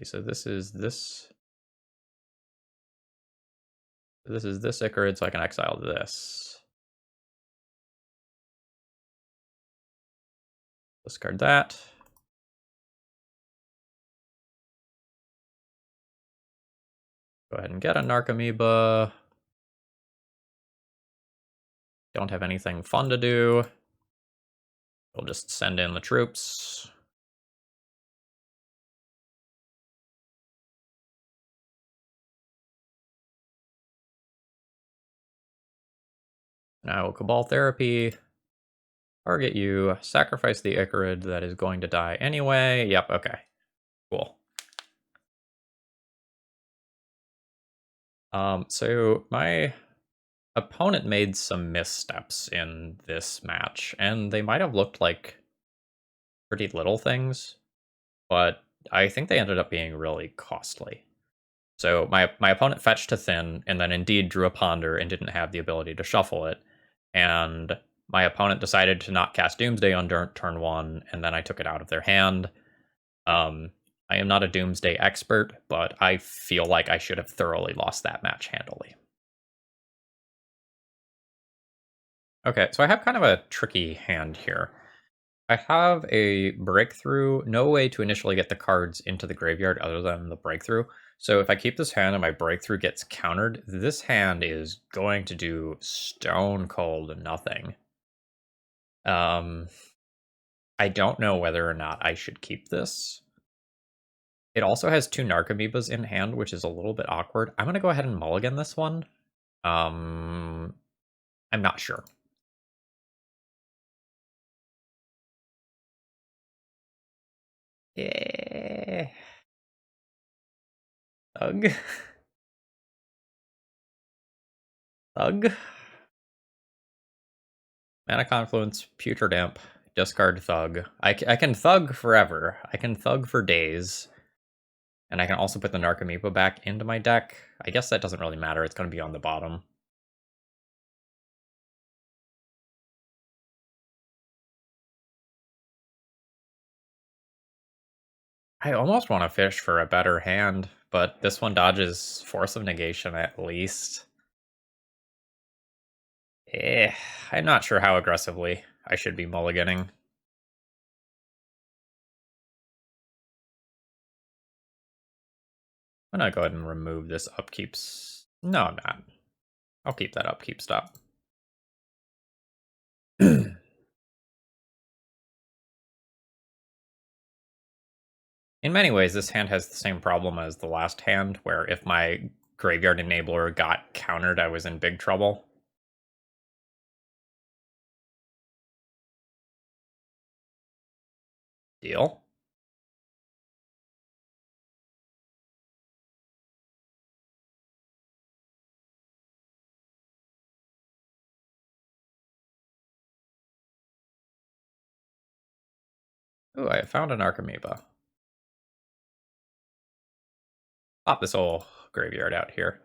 So this is this Ichorid, so I can exile this. Discard that. Go ahead and get a Narcomoeba. Don't have anything fun to do. We'll just send in the troops. Now Cabal Therapy. Target you. Sacrifice the Ichorid that is going to die anyway. Yep, okay. Cool. So my opponent made some missteps in this match, and they might have looked like pretty little things, but I think they ended up being really costly. So my opponent fetched to thin, and then indeed drew a Ponder and didn't have the ability to shuffle it. And my opponent decided to not cast Doomsday on turn 1, and then I took it out of their hand. I am not a Doomsday expert, but I feel like I should have thoroughly lost that match handily. Okay, so I have kind of a tricky hand here. I have a breakthrough, no way to initially get the cards into the graveyard other than the breakthrough. So if I keep this hand and my breakthrough gets countered, this hand is going to do stone cold nothing. I don't know whether or not I should keep this. It also has 2 Narcomoebas in hand, which is a little bit awkward. I'm going to go ahead and mulligan this one. I'm not sure. Yeah. Thug. Thug. Mana Confluence, Putrid Imp, discard Thug. I can Thug forever. I can Thug for days. And I can also put the Narcomoeba back into my deck. I guess that doesn't really matter. It's going to be on the bottom. I almost want to fish for a better hand, but this one dodges Force of Negation at least. I'm not sure how aggressively I should be mulliganing. I'm gonna go ahead and remove this upkeeps. No, I'm not. I'll keep that upkeep stop. In many ways, this hand has the same problem as the last hand, where if my Graveyard Enabler got countered, I was in big trouble. Deal. Ooh, I found an Archimeeba. Pop this whole graveyard out here.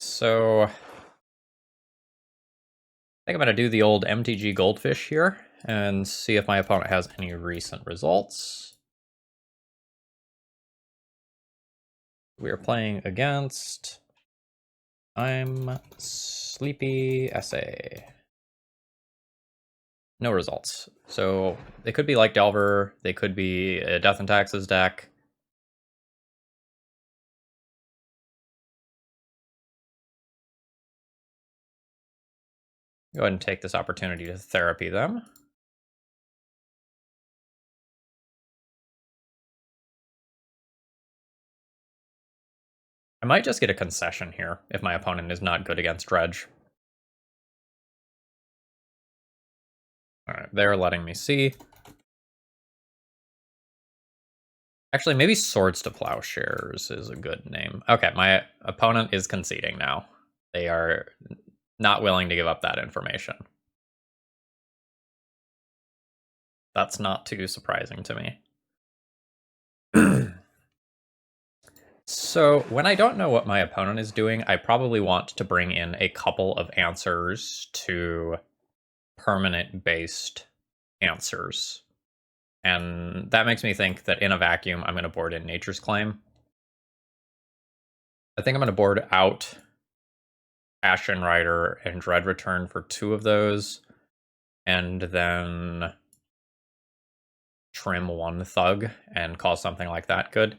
So, I think I'm going to do the old MTG Goldfish here and see if my opponent has any recent results. We are playing against I'm Sleepy SA. No results. So they could be like Delver, they could be a Death and Taxes deck. Go ahead and take this opportunity to therapy them. I might just get a concession here if my opponent is not good against Dredge. Alright, they're letting me see. Actually, maybe Swords to Plowshares is a good name. Okay, my opponent is conceding now. They are not willing to give up that information. That's not too surprising to me. So, when I don't know what my opponent is doing, I probably want to bring in a couple of answers to permanent-based answers. And that makes me think that in a vacuum, I'm going to board in Nature's Claim. I think I'm going to board out Ashen Rider and Dread Return for 2 of those, and then trim 1 Thug and call something like that good.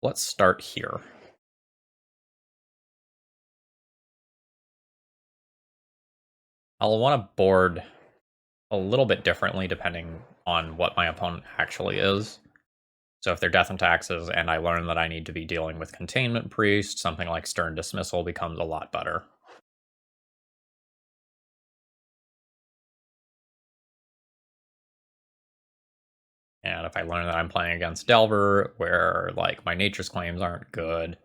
Let's start here. I'll want to board a little bit differently depending on what my opponent actually is. So if they're Death and Taxes and I learn that I need to be dealing with Containment Priest, something like Stern Dismissal becomes a lot better. And if I learn that I'm playing against Delver, where like my Nature's Claims aren't good,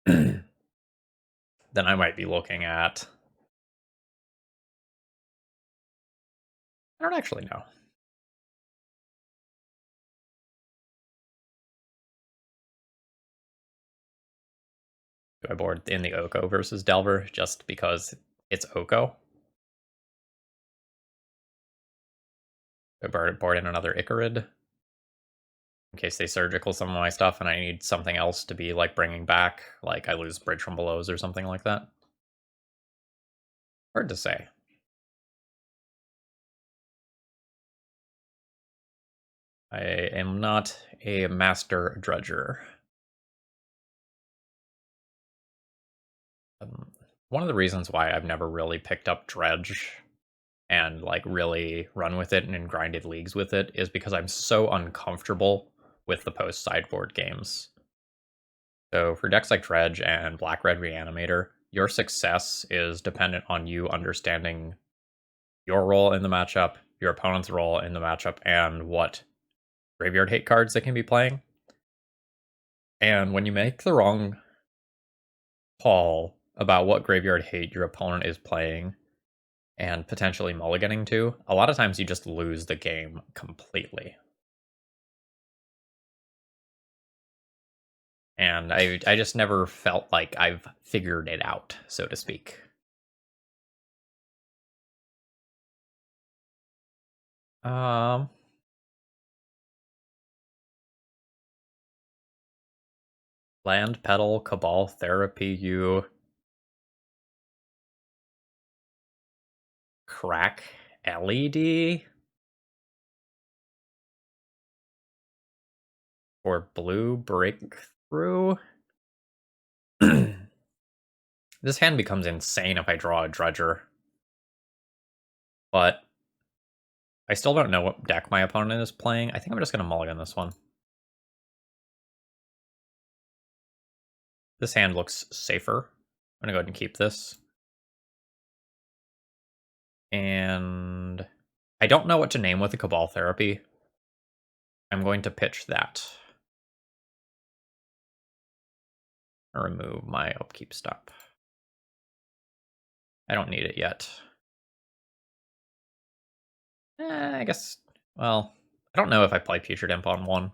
then I might be looking at... I don't actually know. Do I board in the Oko versus Delver just because it's Oko? Do I board in another Icarid? In case they surgical some of my stuff and I need something else to be like bringing back, like I lose Bridge from Belows or something like that. Hard to say. I am not a master dredger. One of the reasons why I've never really picked up Dredge and like really run with it and in grinded leagues with it is because I'm so uncomfortable with the post sideboard games. So for decks like Dredge and Black Red Reanimator, your success is dependent on you understanding your role in the matchup, your opponent's role in the matchup, and what graveyard hate cards they can be playing. And when you make the wrong call about what graveyard hate your opponent is playing and potentially mulliganing to, a lot of times you just lose the game completely. And I just never felt like I've figured it out, so to speak. Um, Land Pedal, Cabal, ThrabenU, Crack, LED, or Blue Breakthrough. This hand becomes insane if I draw a Dredger. But I still don't know what deck my opponent is playing. I think I'm just going to mulligan this one. This hand looks safer. I'm going to go ahead and keep this. And I don't know what to name with the Cabal Therapy. I'm going to pitch that. Remove my upkeep stop. I don't need it yet. I guess, well, I don't know if I play Putrid Imp on 1.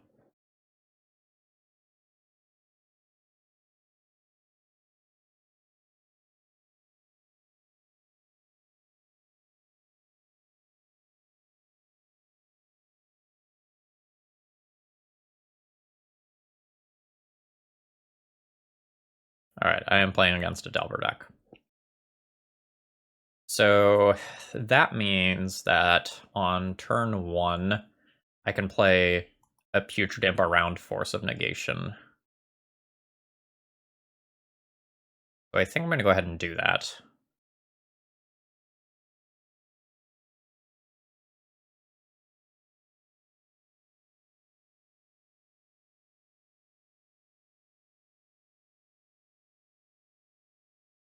Alright, I am playing against a Delver deck. So that means that on turn 1, I can play a Putrid Imp around Force of Negation. So I think I'm going to go ahead and do that.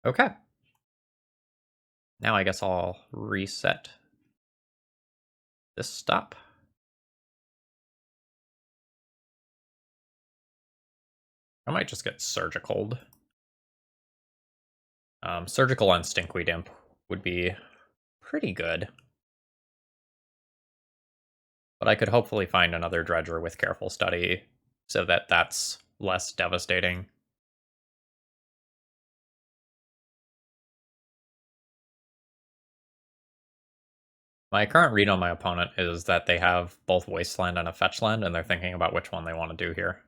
Okay. Now I guess I'll reset this stop. I might just get Surgical. Surgical on Stinkweed Imp would be pretty good. But I could hopefully find another Dredger with Careful Study so that that's less devastating. My current read on my opponent is that they have both Wasteland and a Fetch Land, and they're thinking about which one they want to do here.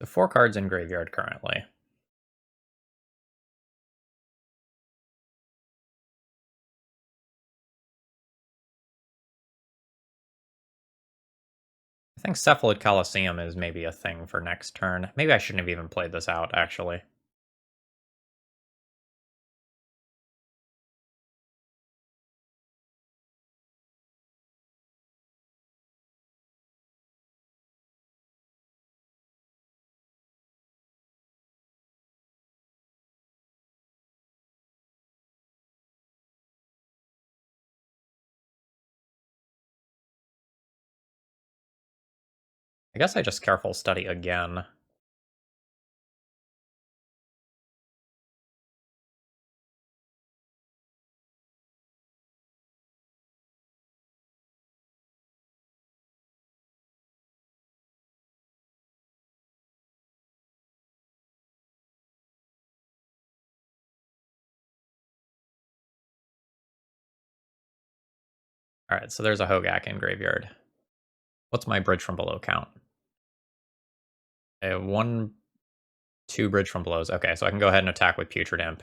The 4 cards in graveyard currently. I think Cephalid Coliseum is maybe a thing for next turn. Maybe I shouldn't have even played this out, actually. I guess I just Careful Study again. Alright, so there's a Hogak in graveyard. What's my Bridge from Below count? 1, 2 Bridge from Belows. Okay, so I can go ahead and attack with Putrid Imp.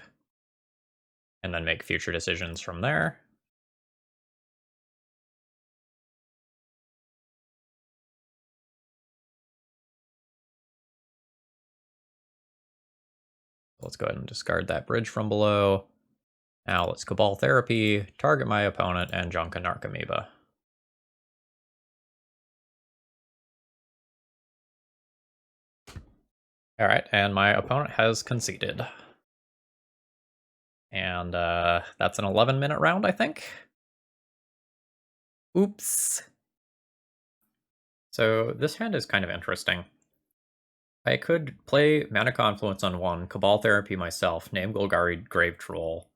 And then make future decisions from there. Let's go ahead and discard that Bridge from Below. Now let's Cabal Therapy, target my opponent, and junk a Narcomoeba. Alright, and my opponent has conceded. And that's an 11-minute round, I think. Oops. So this hand is kind of interesting. I could play Mana Confluence on 1, Cabal Therapy myself, name Golgari Grave Troll,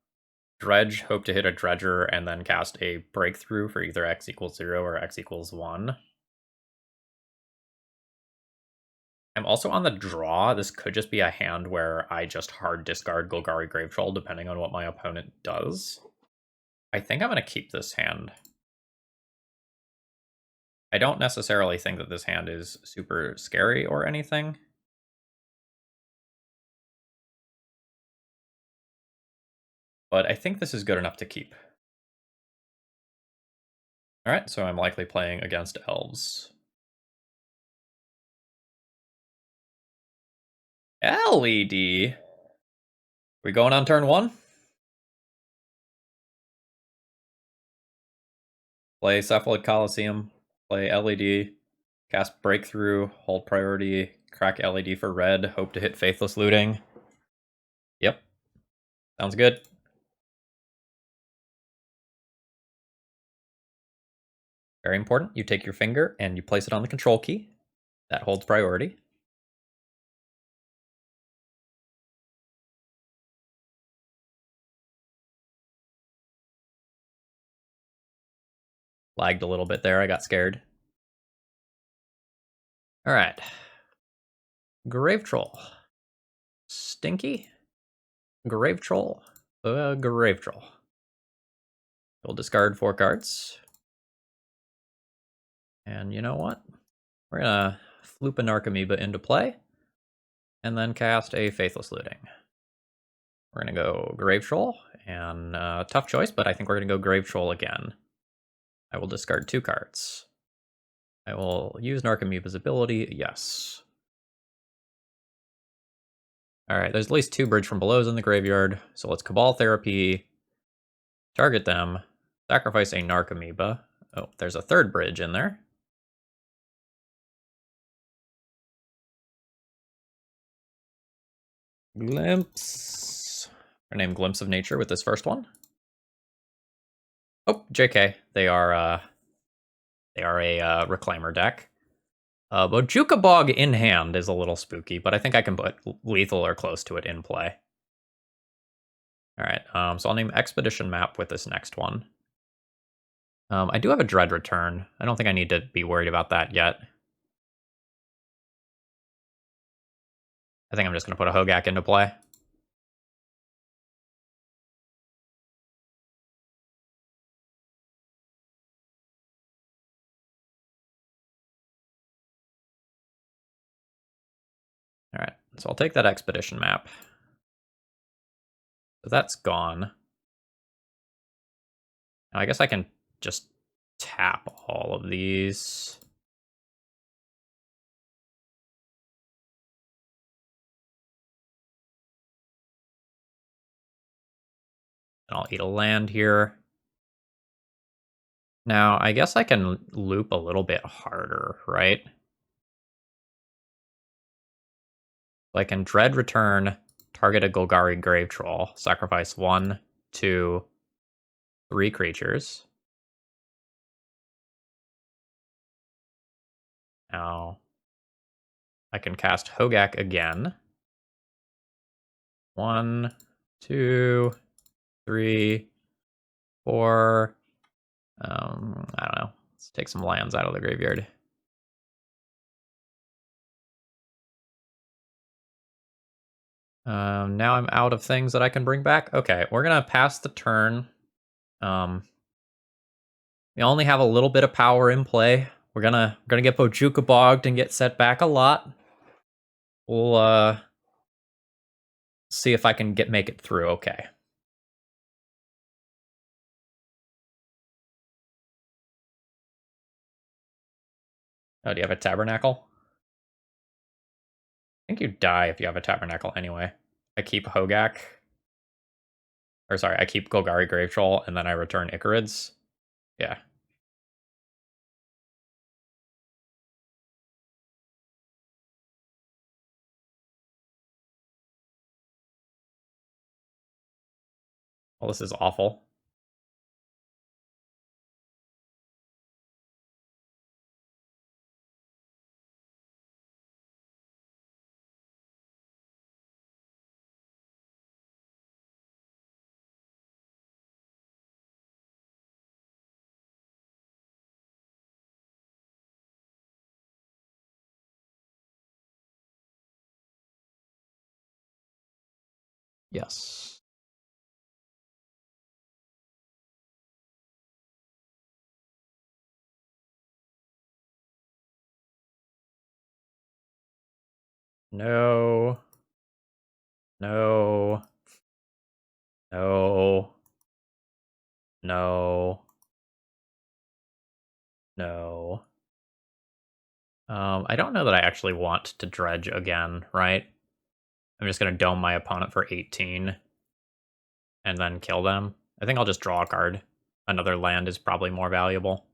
Dredge, hope to hit a Dredger, and then cast a Breakthrough for either x equals 0 or x equals 1. I'm also on the draw. This could just be a hand where I just hard discard Golgari Grave Troll depending on what my opponent does. I think I'm going to keep this hand. I don't necessarily think that this hand is super scary or anything. But I think this is good enough to keep. Alright, so I'm likely playing against elves. LED? We going on turn 1? Play Cephalid Coliseum, play LED, cast Breakthrough, hold priority, crack LED for red, hope to hit Faithless Looting. Yep. Sounds good. Very important. You take your finger and you place it on the control key. That holds priority. Lagged a little bit there. I got scared. All right. Grave Troll. Stinky. Grave Troll. Grave Troll. We'll discard 4 cards. And you know what? We're going to floop a Narcomoeba into play. And then cast a Faithless Looting. We're going to go Grave Troll. And tough choice, but I think we're going to go Grave Troll again. I will discard 2 cards. I will use Narcomoeba's ability. Yes. Alright, there's at least 2 Bridge from Belows in the graveyard. So let's Cabal Therapy. Target them. Sacrifice a Narcomoeba. Oh, there's a 3rd bridge in there. Glimpse. Our name Glimpse of Nature with this first one. Oh, JK. They are a Reclaimer deck. Bojuka Bog in hand is a little spooky, but I think I can put lethal or close to it in play. Alright, so I'll name Expedition Map with this next one. I do have a Dread Return. I don't think I need to be worried about that yet. I think I'm just going to put a Hogak into play. Alright, so I'll take that Expedition Map. So that's gone. Now I guess I can just tap all of these. And I'll eat a land here. Now, I guess I can loop a little bit harder, right? I can Dread Return, target a Golgari Grave Troll, sacrifice 1, 2, 3 creatures. Now, I can cast Hogak again. 1, 2, 3, 4. I don't know. Let's take some lands out of the graveyard. Now I'm out of things that I can bring back. Okay, we're gonna pass the turn. We only have a little bit of power in play. We're gonna get Bojuka bogged and get set back a lot. We'll see if I can make it through okay. Oh, do you have a Tabernacle? I think you die if you have a Tabernacle anyway. I keep Hogak. Or sorry, I keep Golgari Grave Troll and then I return Icarids. Yeah. Well, this is awful. Yes. No. No. No. No. No. I don't know that I actually want to dredge again, right? I'm just gonna dome my opponent for 18 and then kill them. I think I'll just draw a card. Another land is probably more valuable.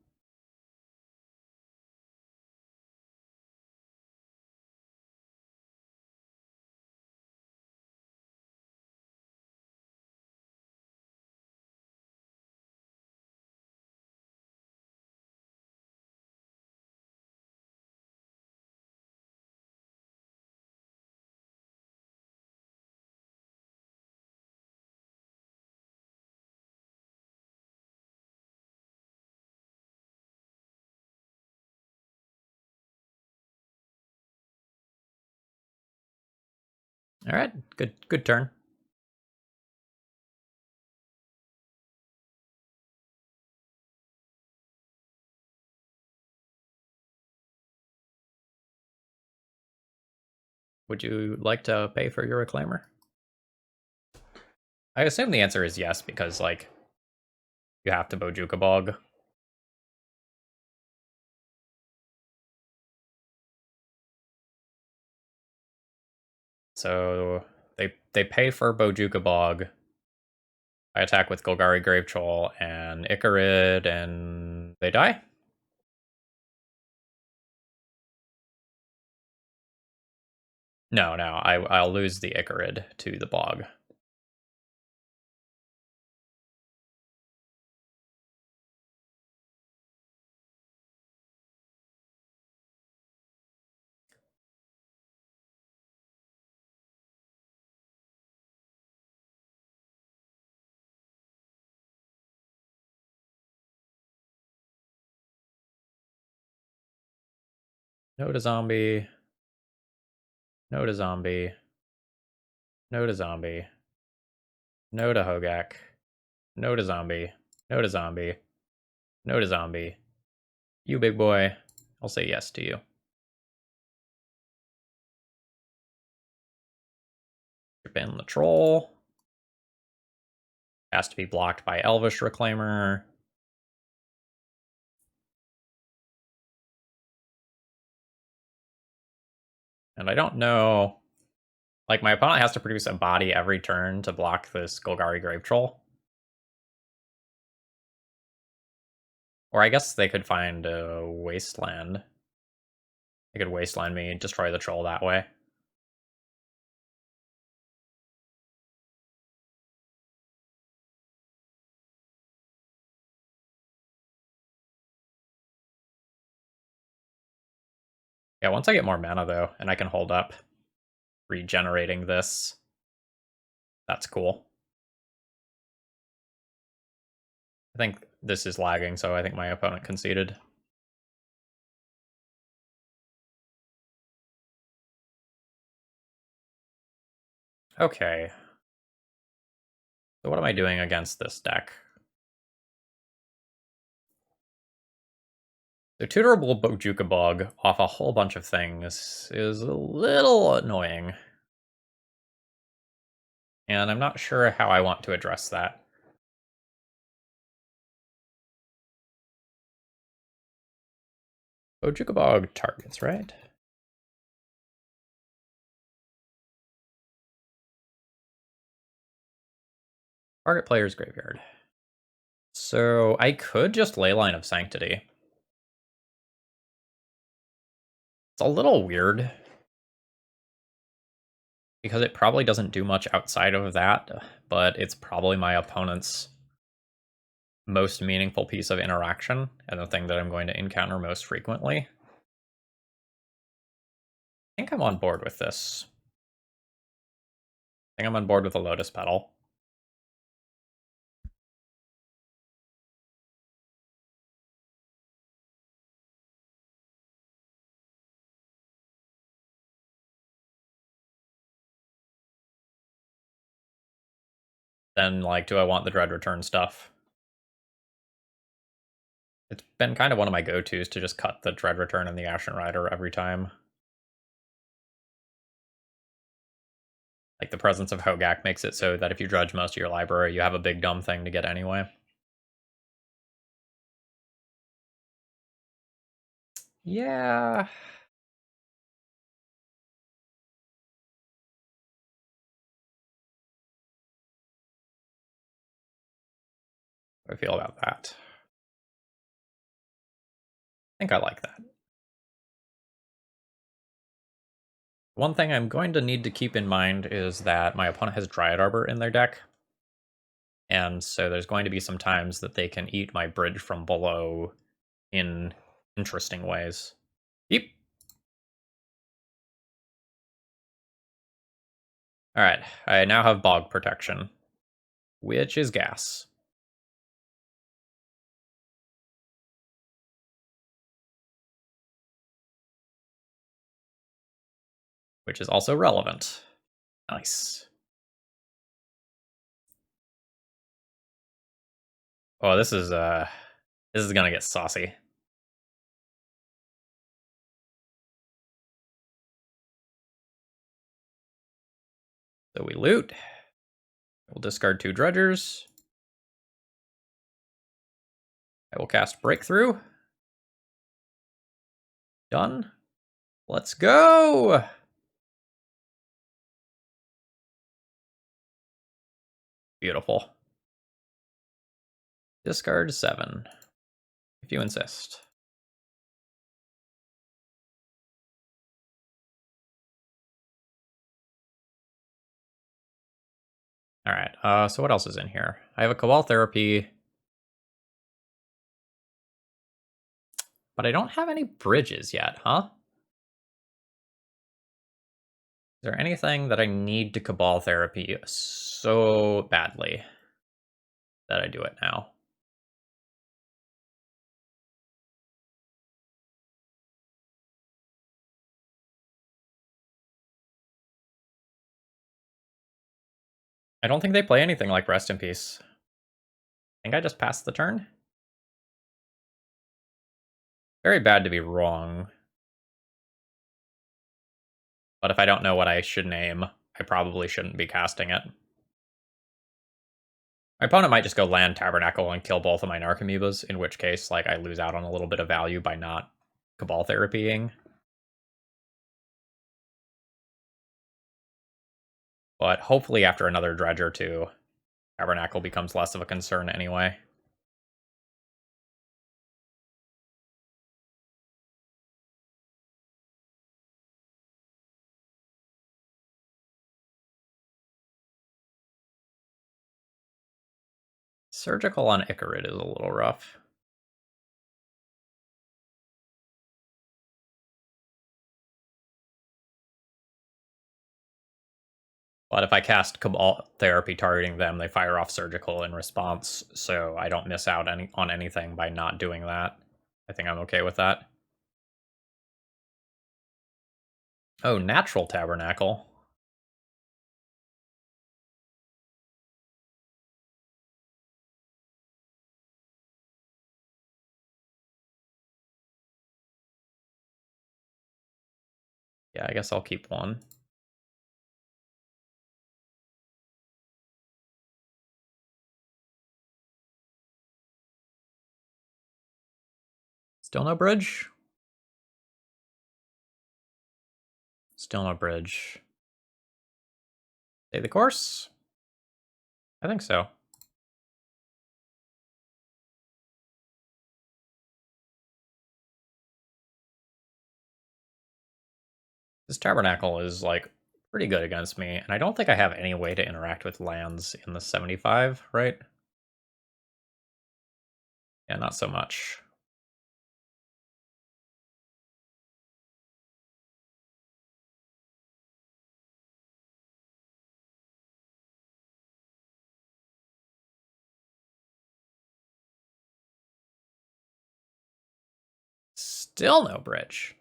All right, good turn. Would you like to pay for your reclaimer? I assume the answer is yes, because, like, you have to Bojuka Bog. So they pay for Bojuka Bog. I attack with Golgari Gravetroll and Icarid, and they die? No, I'll lose the Icarid to the Bog. No to zombie. No to zombie. No to zombie. No to Hogak. No to zombie. No to zombie. No to zombie. You big boy. I'll say yes to you. Chip in the troll. Has to be blocked by Elvish Reclaimer. And I don't know. Like, my opponent has to produce a body every turn to block this Golgari Grave Troll. Or I guess they could find a Wasteland. They could Wasteland me and destroy the troll that way. Yeah, once I get more mana, though, and I can hold up regenerating this, that's cool. I think this is lagging, so I think my opponent conceded. Okay. So what am I doing against this deck? The tutorable Bojuka Bog off a whole bunch of things is a little annoying. And I'm not sure how I want to address that. Bojuka Bog targets, right? Target player's graveyard. So I could just Leyline of Sanctity. It's a little weird, because it probably doesn't do much outside of that, but it's probably my opponent's most meaningful piece of interaction, and the thing that I'm going to encounter most frequently. I think I'm on board with this. I think I'm on board with the Lotus Petal. Then, like, do I want the Dread Return stuff? It's been kind of one of my go-tos to just cut the Dread Return and the Ashen Rider every time. Like, the presence of Hogak makes it so that if you dredge most of your library, you have a big dumb thing to get anyway. Yeah. How do I feel about that? I think I like that. One thing I'm going to need to keep in mind is that my opponent has Dryad Arbor in their deck. And so there's going to be some times that they can eat my bridge from below in interesting ways. Yep. Alright, I now have Bog Protection, which is gas. Which is also relevant. Nice. Oh, this is gonna get saucy. So we loot. We'll discard 2 dredgers. I will cast Breakthrough. Done. Let's go! Beautiful. Discard 7, if you insist. Alright, so what else is in here? I have a Cabal Therapy, but I don't have any bridges yet, huh? Is there anything that I need to Cabal Therapy so badly that I do it now? I don't think they play anything like Rest in Peace. I think I just passed the turn? Very bad to be wrong. But if I don't know what I should name, I probably shouldn't be casting it. My opponent might just go land Tabernacle and kill both of my Narcomoebas, in which case, like, I lose out on a little bit of value by not Cabal Therapying. But hopefully after another Dredge or two, Tabernacle becomes less of a concern anyway. Surgical on Icarid is a little rough. But if I cast Cabal Therapy targeting them, they fire off Surgical in response, so I don't miss out on anything by not doing that. I think I'm okay with that. Oh, Natural Tabernacle. Yeah, I guess I'll keep one. Still no bridge? Still no bridge. Stay the course? I think so. This Tabernacle is, like, pretty good against me, and I don't think I have any way to interact with lands in the 75, right? Yeah, not so much. Still no bridge.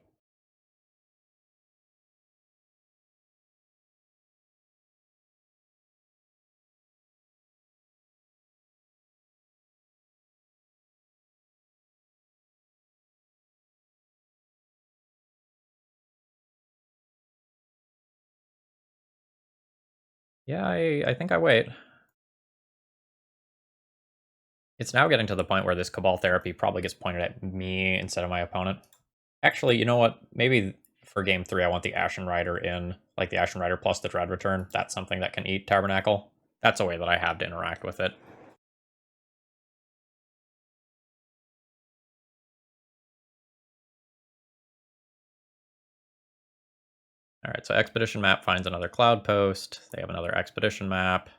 Yeah, I think I wait. It's now getting to the point where this Cabal Therapy probably gets pointed at me instead of my opponent. Actually, you know what? Maybe for game 3, I want the Ashen Rider in, like the Ashen Rider plus the Dread Return. That's something that can eat Tabernacle. That's a way that I have to interact with it. Alright, so Expedition Map finds another Cloud Post. They have another Expedition Map.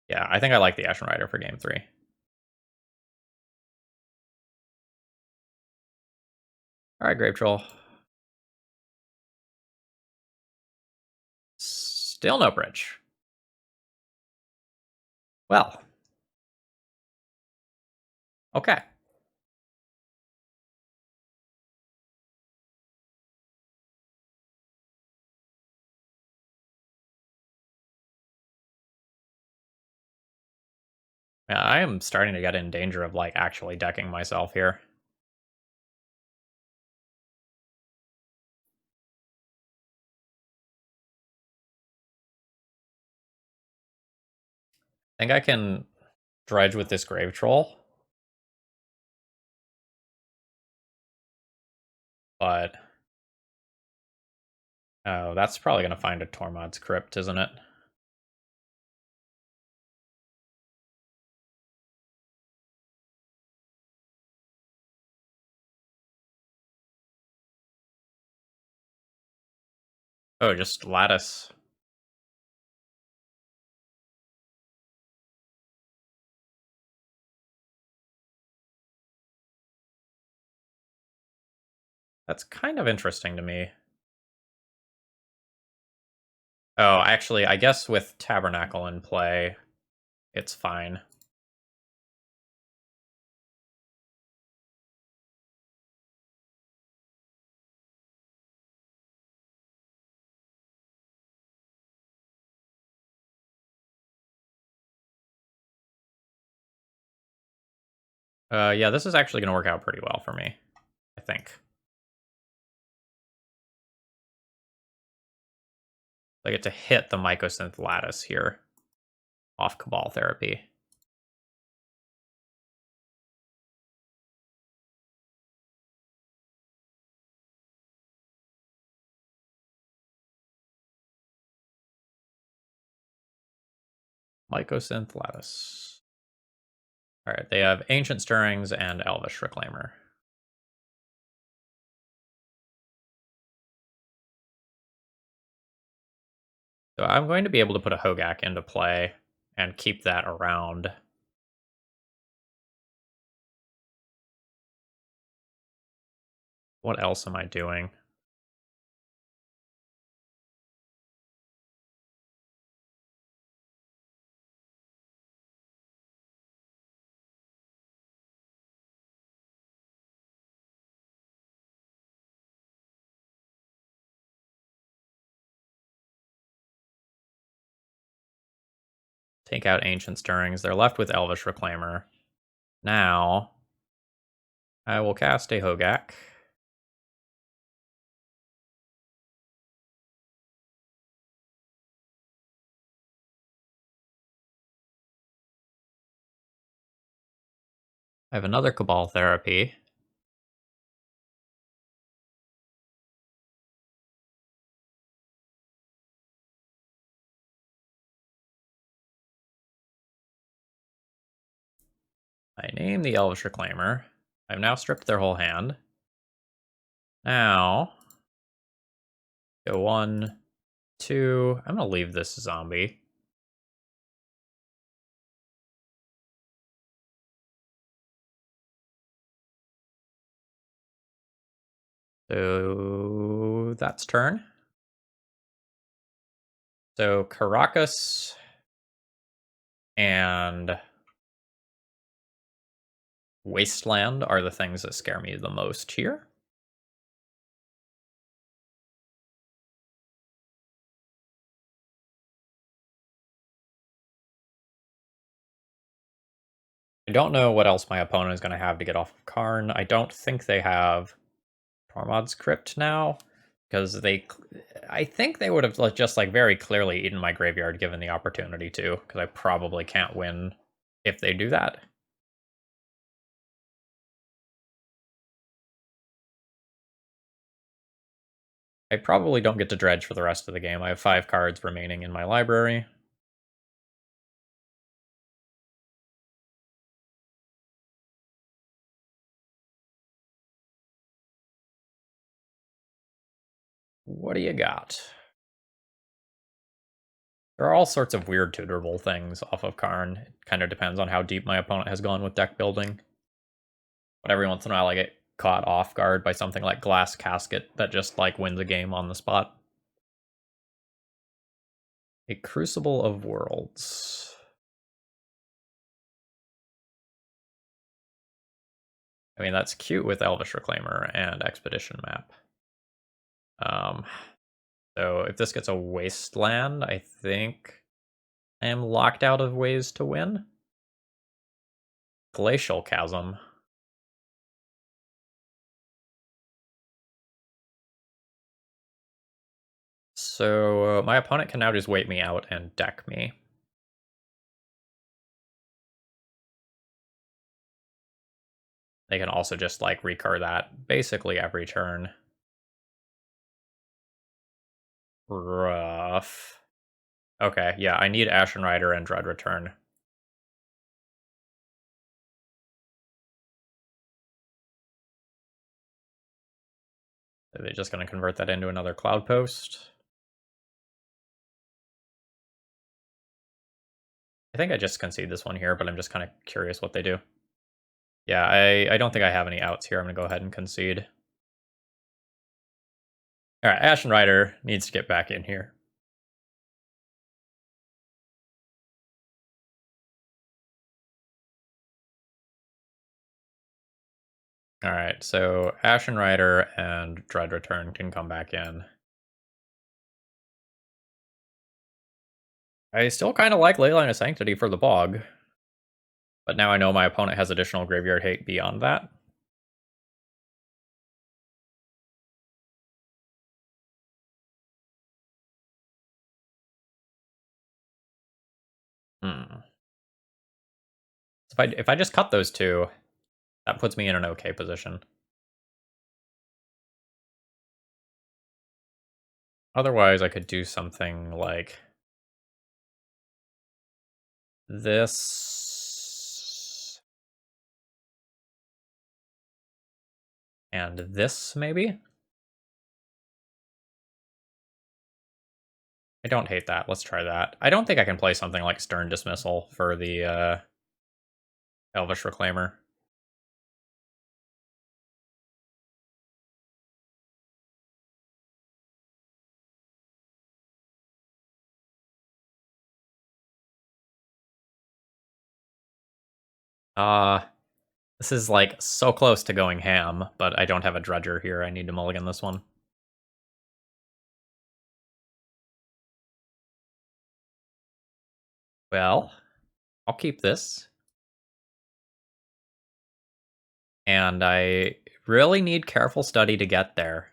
Yeah, I think I like the Ashen Rider for game 3. Alright, Grave Troll. Still no bridge. Well. Okay. Yeah, I am starting to get in danger of, like, actually decking myself here. I think I can dredge with this Grave Troll. But oh, that's probably going to find a Tormod's Crypt, isn't it? Oh, just lattice. That's kind of interesting to me. Oh, actually, I guess with Tabernacle in play, it's fine. Yeah, this is actually going to work out pretty well for me, I think. I get to hit the Mycosynth Lattice here off Cabal Therapy. Mycosynth Lattice. Alright, they have Ancient Stirrings and Elvish Reclaimer. So I'm going to be able to put a Hogak into play and keep that around. What else am I doing? Take out Ancient Stirrings. They're left with Elvish Reclaimer. Now, I will cast a Hogak. I have another Cabal Therapy. I name the Elvish Reclaimer. I've now stripped their whole hand. Now, go 1, 2. I'm going to leave this zombie. So that's turn. So Caracas and Wasteland are the things that scare me the most here. I don't know what else my opponent is going to have to get off of Karn. I don't think they have Tormod's Crypt now, because I think they would have just like very clearly eaten my graveyard given the opportunity to, because I probably can't win if they do that. I probably don't get to dredge for the rest of the game. I have 5 cards remaining in my library. What do you got? There are all sorts of weird tutorable things off of Karn. It kind of depends on how deep my opponent has gone with deck building. But every once in a while I get caught off guard by something like Glass Casket that just like wins a game on the spot. A Crucible of Worlds. I mean, that's cute with Elvish Reclaimer and Expedition Map. So if this gets a Wasteland, I think I am locked out of ways to win. Glacial Chasm. So my opponent can now just wait me out and deck me. They can also just like recur that basically every turn. Rough. Okay, yeah, I need Ashen Rider and Dread Return. Are they just going to convert that into another Cloud Post? I think I just concede this one here, but I'm just kind of curious what they do. Yeah, I don't think I have any outs here. I'm going to go ahead and concede. All right, Ashen Rider needs to get back in here. All right, so Ashen Rider and Dread Return can come back in. I still kind of like Leyline of Sanctity for the Bog, but now I know my opponent has additional graveyard hate beyond that. Hmm. If I just cut those two, that puts me in an okay position. Otherwise, I could do something like this and this, maybe? I don't hate that. Let's try that. I don't think I can play something like Stern Dismissal for the Elvish Reclaimer. This is like so close to going ham, but I don't have a Dredger here. I need to mulligan this one. Well, I'll keep this. And I really need careful study to get there.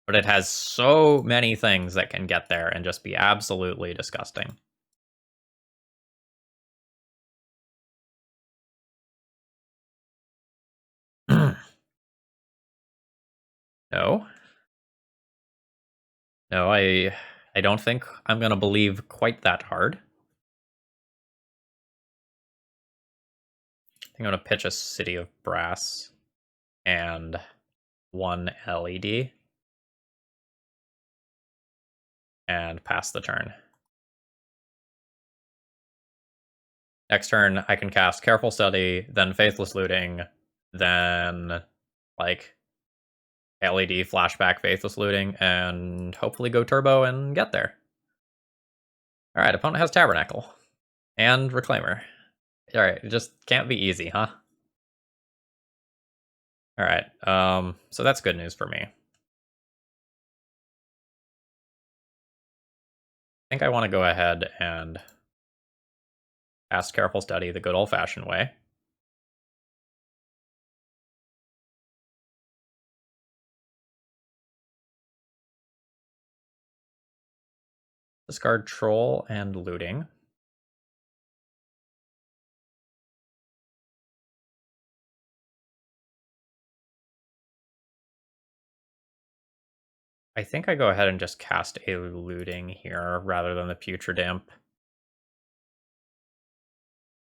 But it has so many things that can get there and just be absolutely disgusting. No. No, I don't think I'm going to believe quite that hard. I think I'm going to pitch a City of Brass and one LED and pass the turn. Next turn, I can cast Careful Study, then Faithless Looting, then, like, LED Flashback Faithless Looting, and hopefully go Turbo and get there. Alright, opponent has Tabernacle. And Reclaimer. Alright, it just can't be easy, huh? Alright, so that's good news for me. I think I want to go ahead and cast Careful Study the good old-fashioned way. Discard Troll and Looting. I think I go ahead and just cast a Looting here rather than the Putrid Imp.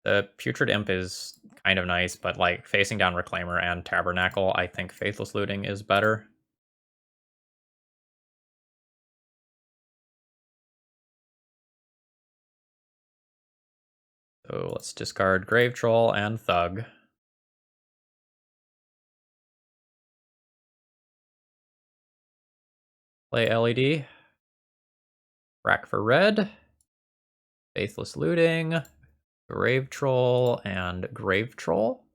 The Putrid Imp is kind of nice, but like facing down Reclaimer and Tabernacle, I think Faithless Looting is better. So let's discard Grave Troll and Thug. Play LED. Rack for red. Faithless Looting. Grave Troll and Grave Troll.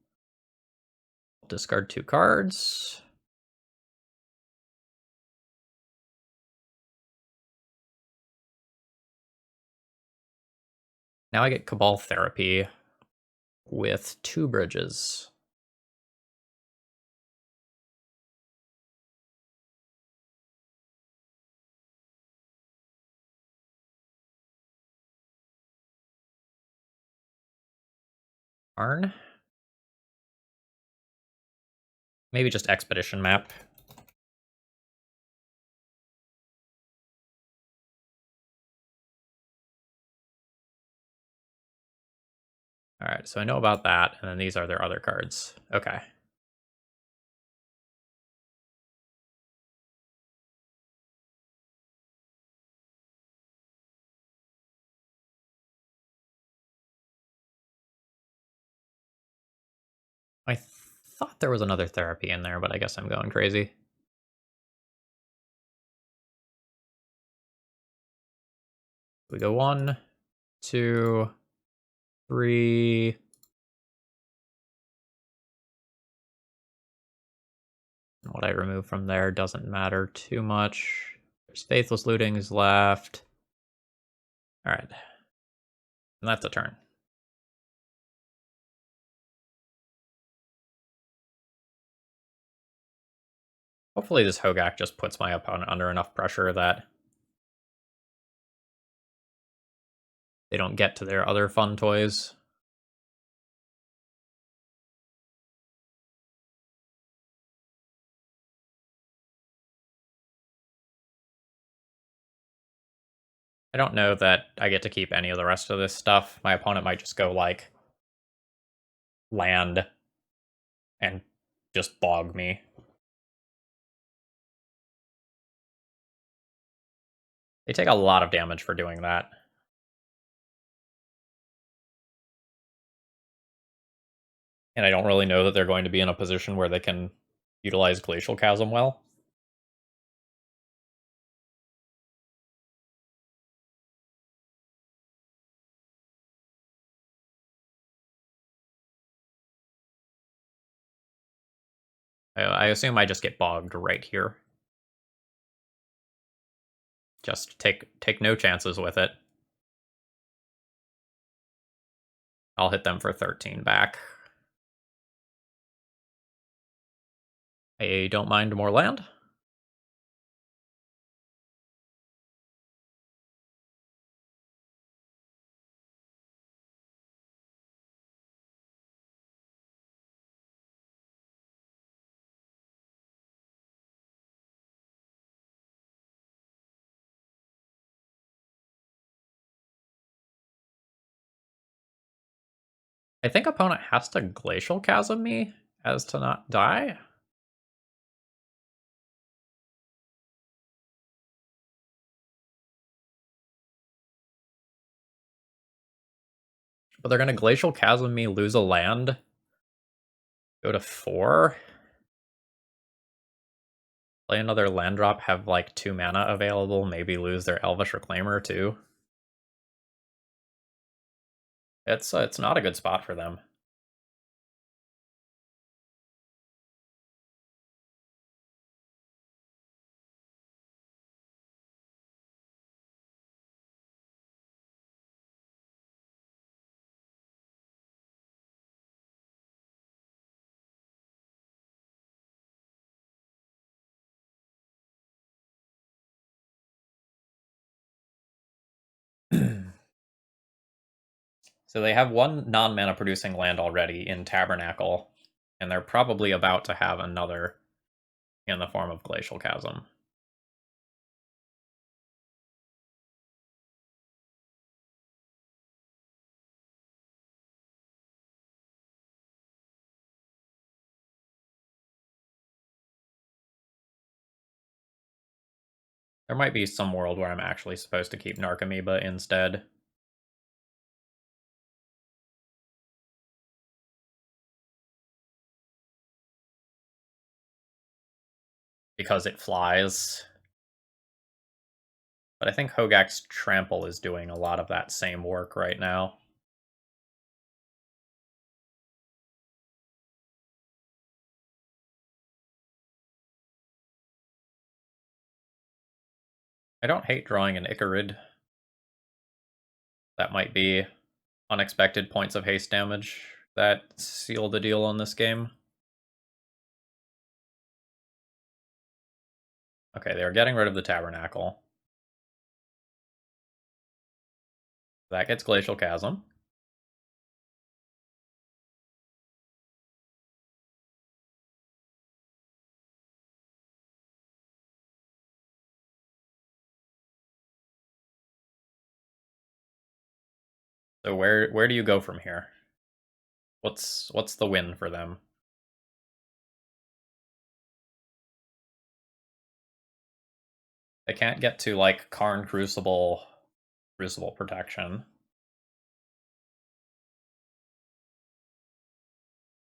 Discard 2 cards. Now I get Cabal Therapy with 2 bridges. Arn. Maybe just Expedition Map. Alright, so I know about that, and then these are their other cards. Okay. I thought there was another therapy in there, but I guess I'm going crazy. We go 1, 2, 3. What I remove from there doesn't matter too much. There's Faithless Looting is left. Alright. And that's a turn. Hopefully this Hogak just puts my opponent under enough pressure that they don't get to their other fun toys. I don't know that I get to keep any of the rest of this stuff. My opponent might just go, like, land and just bog me. They take a lot of damage for doing that. And I don't really know that they're going to be in a position where they can utilize Glacial Chasm well. I assume I just get bogged right here. Just take no chances with it. I'll hit them for 13 back. I don't mind more land. I think opponent has to Glacial Chasm me as to not die. But they're going to Glacial Chasm me, lose a land, go to 4, play another land drop, have like 2 mana available, maybe lose their Elvish Reclaimer too. It's not a good spot for them. So they have 1 non-mana producing land already in Tabernacle, and they're probably about to have another in the form of Glacial Chasm. There might be some world where I'm actually supposed to keep Narcomoeba instead. Because it flies. But I think Hogak's Trample is doing a lot of that same work right now. I don't hate drawing an Icarid. That might be unexpected points of haste damage that seal the deal on this game. Okay, they're getting rid of the Tabernacle. That gets Glacial Chasm. So where do you go from here? What's the win for them? They can't get to like Karn Crucible protection.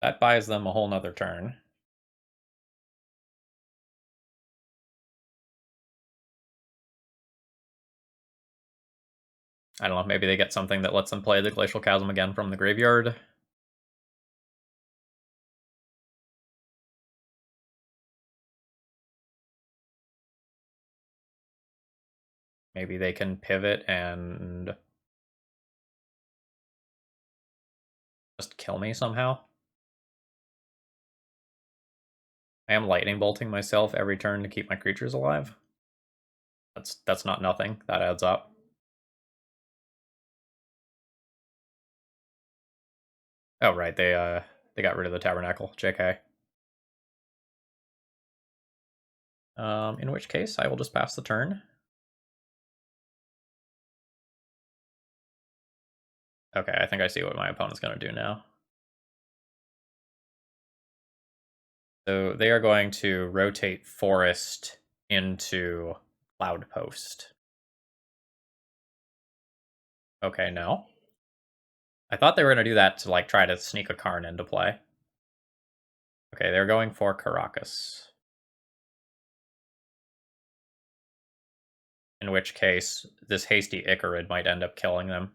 That buys them a whole nother turn. I don't know, maybe they get something that lets them play the Glacial Chasm again from the graveyard. Maybe they can pivot and just kill me somehow. I am lightning bolting myself every turn to keep my creatures alive. That's not nothing. That adds up. Oh right, they got rid of the tabernacle. JK. In which case I will just pass the turn. Okay, I think I see what my opponent's gonna do now. So they are going to rotate Forest into Cloud Post. Okay, no. I thought they were going to do that to like try to sneak a Karn into play. Okay, they're going for Caracas. In which case, this hasty Icarid might end up killing them.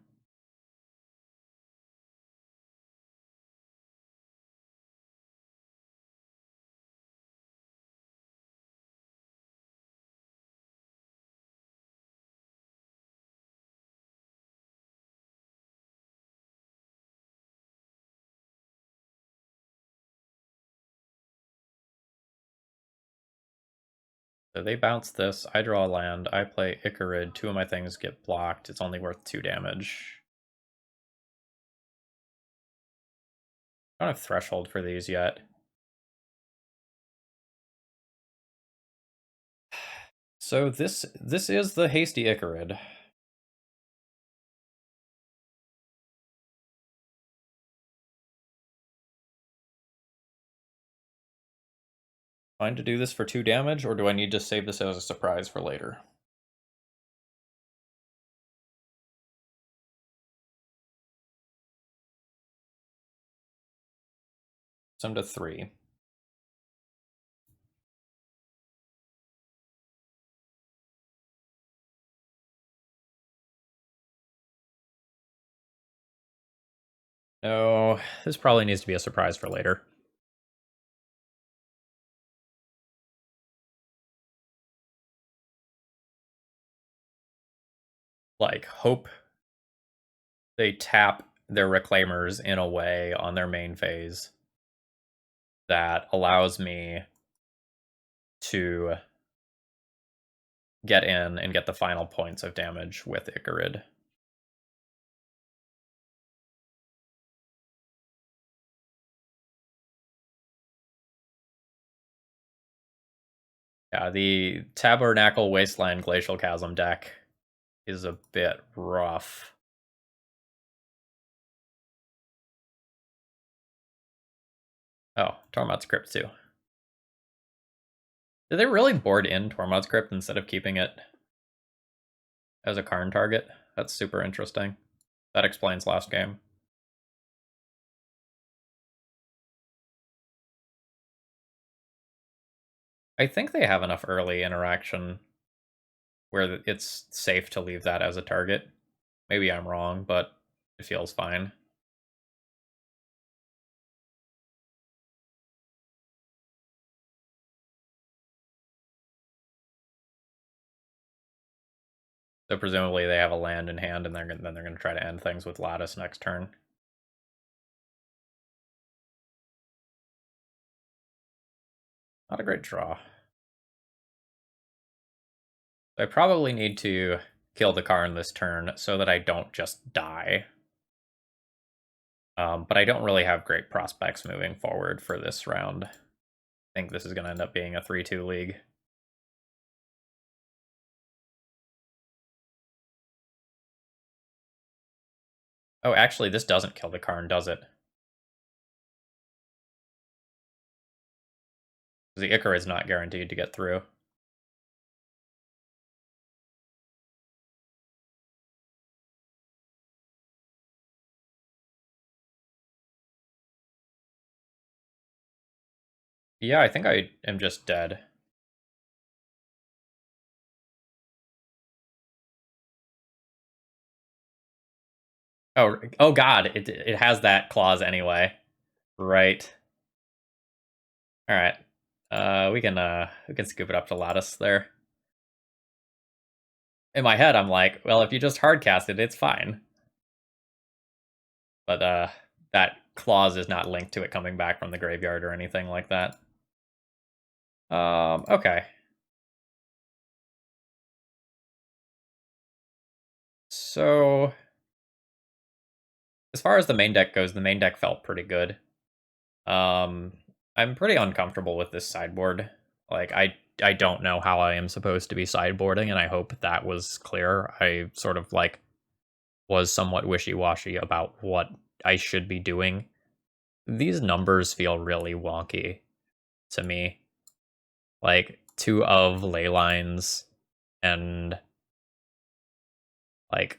So they bounce this, I draw a land, I play Icarid, 2 of my things get blocked, it's only worth 2 damage. I don't have Threshold for these yet. So this is the hasty Icarid. Fine to do this for 2 damage, or do I need to save this as a surprise for later? Some to 3. No, this probably needs to be a surprise for later. Like, hope they tap their Reclaimers in a way on their main phase that allows me to get in and get the final points of damage with Icarid. Yeah, the Tabernacle Wasteland Glacial Chasm deck is a bit rough. Oh, Tormod's Crypt too. Did they really board in Tormod's Crypt instead of keeping it as a Karn target? That's super interesting. That explains last game. I think they have enough early interaction where it's safe to leave that as a target. Maybe I'm wrong, but it feels fine. So presumably they have a land in hand, and then they're going to try to end things with Lattice next turn. Not a great draw. I probably need to kill the Karn this turn so that I don't just die. But I don't really have great prospects moving forward for this round. I think this is going to end up being a 3-2 league. Oh, actually, this doesn't kill the Karn, does it? The Icar is not guaranteed to get through. Yeah, I think I am just dead. Oh god, it has that clause anyway. Right. Alright. We can scoop it up to Lattice there. In my head, I'm like, well, if you just hardcast it, it's fine. But that clause is not linked to it coming back from the graveyard or anything like that. Okay. So as far as the main deck goes, the main deck felt pretty good. I'm pretty uncomfortable with this sideboard. Like I don't know how I am supposed to be sideboarding, and I hope that was clear. I sort of like was somewhat wishy-washy about what I should be doing. These numbers feel really wonky to me. Like 2 of ley lines and like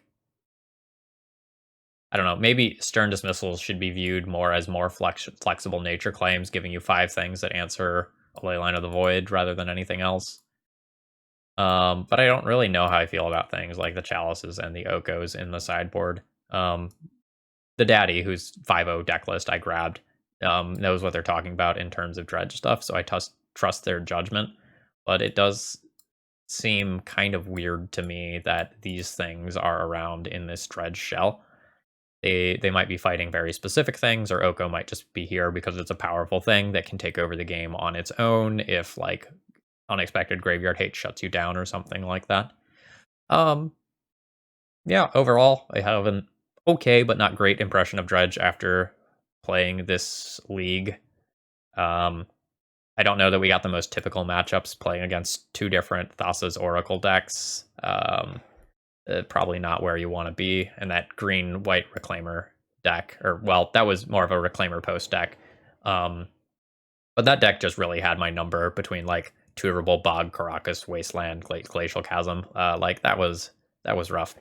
I don't know, maybe stern dismissals should be viewed more as more flexible nature claims, giving you 5 things that answer a ley line of the void rather than anything else. But I don't really know how I feel about things like the chalices and the okos in the sideboard. The daddy, who's 5-0 deck list I grabbed, knows what they're talking about in terms of dredge stuff, so I trust their judgment. But it does seem kind of weird to me that these things are around in this dredge shell. They might be fighting very specific things, or Oko might just be here because it's a powerful thing that can take over the game on its own if like unexpected graveyard hate shuts you down or something like that. Um yeah, overall I have an okay but not great impression of Dredge after playing this league. Um I don't know that we got the most typical matchups playing against 2 different Thassa's Oracle decks. Probably not where you want to be. And that green-white Reclaimer deck, or, well, that was more of a Reclaimer post deck. But that deck just really had my number between, like, Tutorable, Bog, Caracas, Wasteland, Glacial Chasm. Like, that was rough.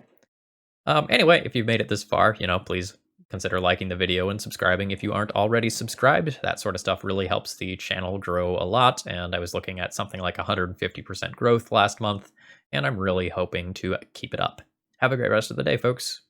Anyway, if you've made it this far, please consider liking the video and subscribing if you aren't already subscribed. That sort of stuff really helps the channel grow a lot, and I was looking at something like 150% growth last month, and I'm really hoping to keep it up. Have a great rest of the day, folks.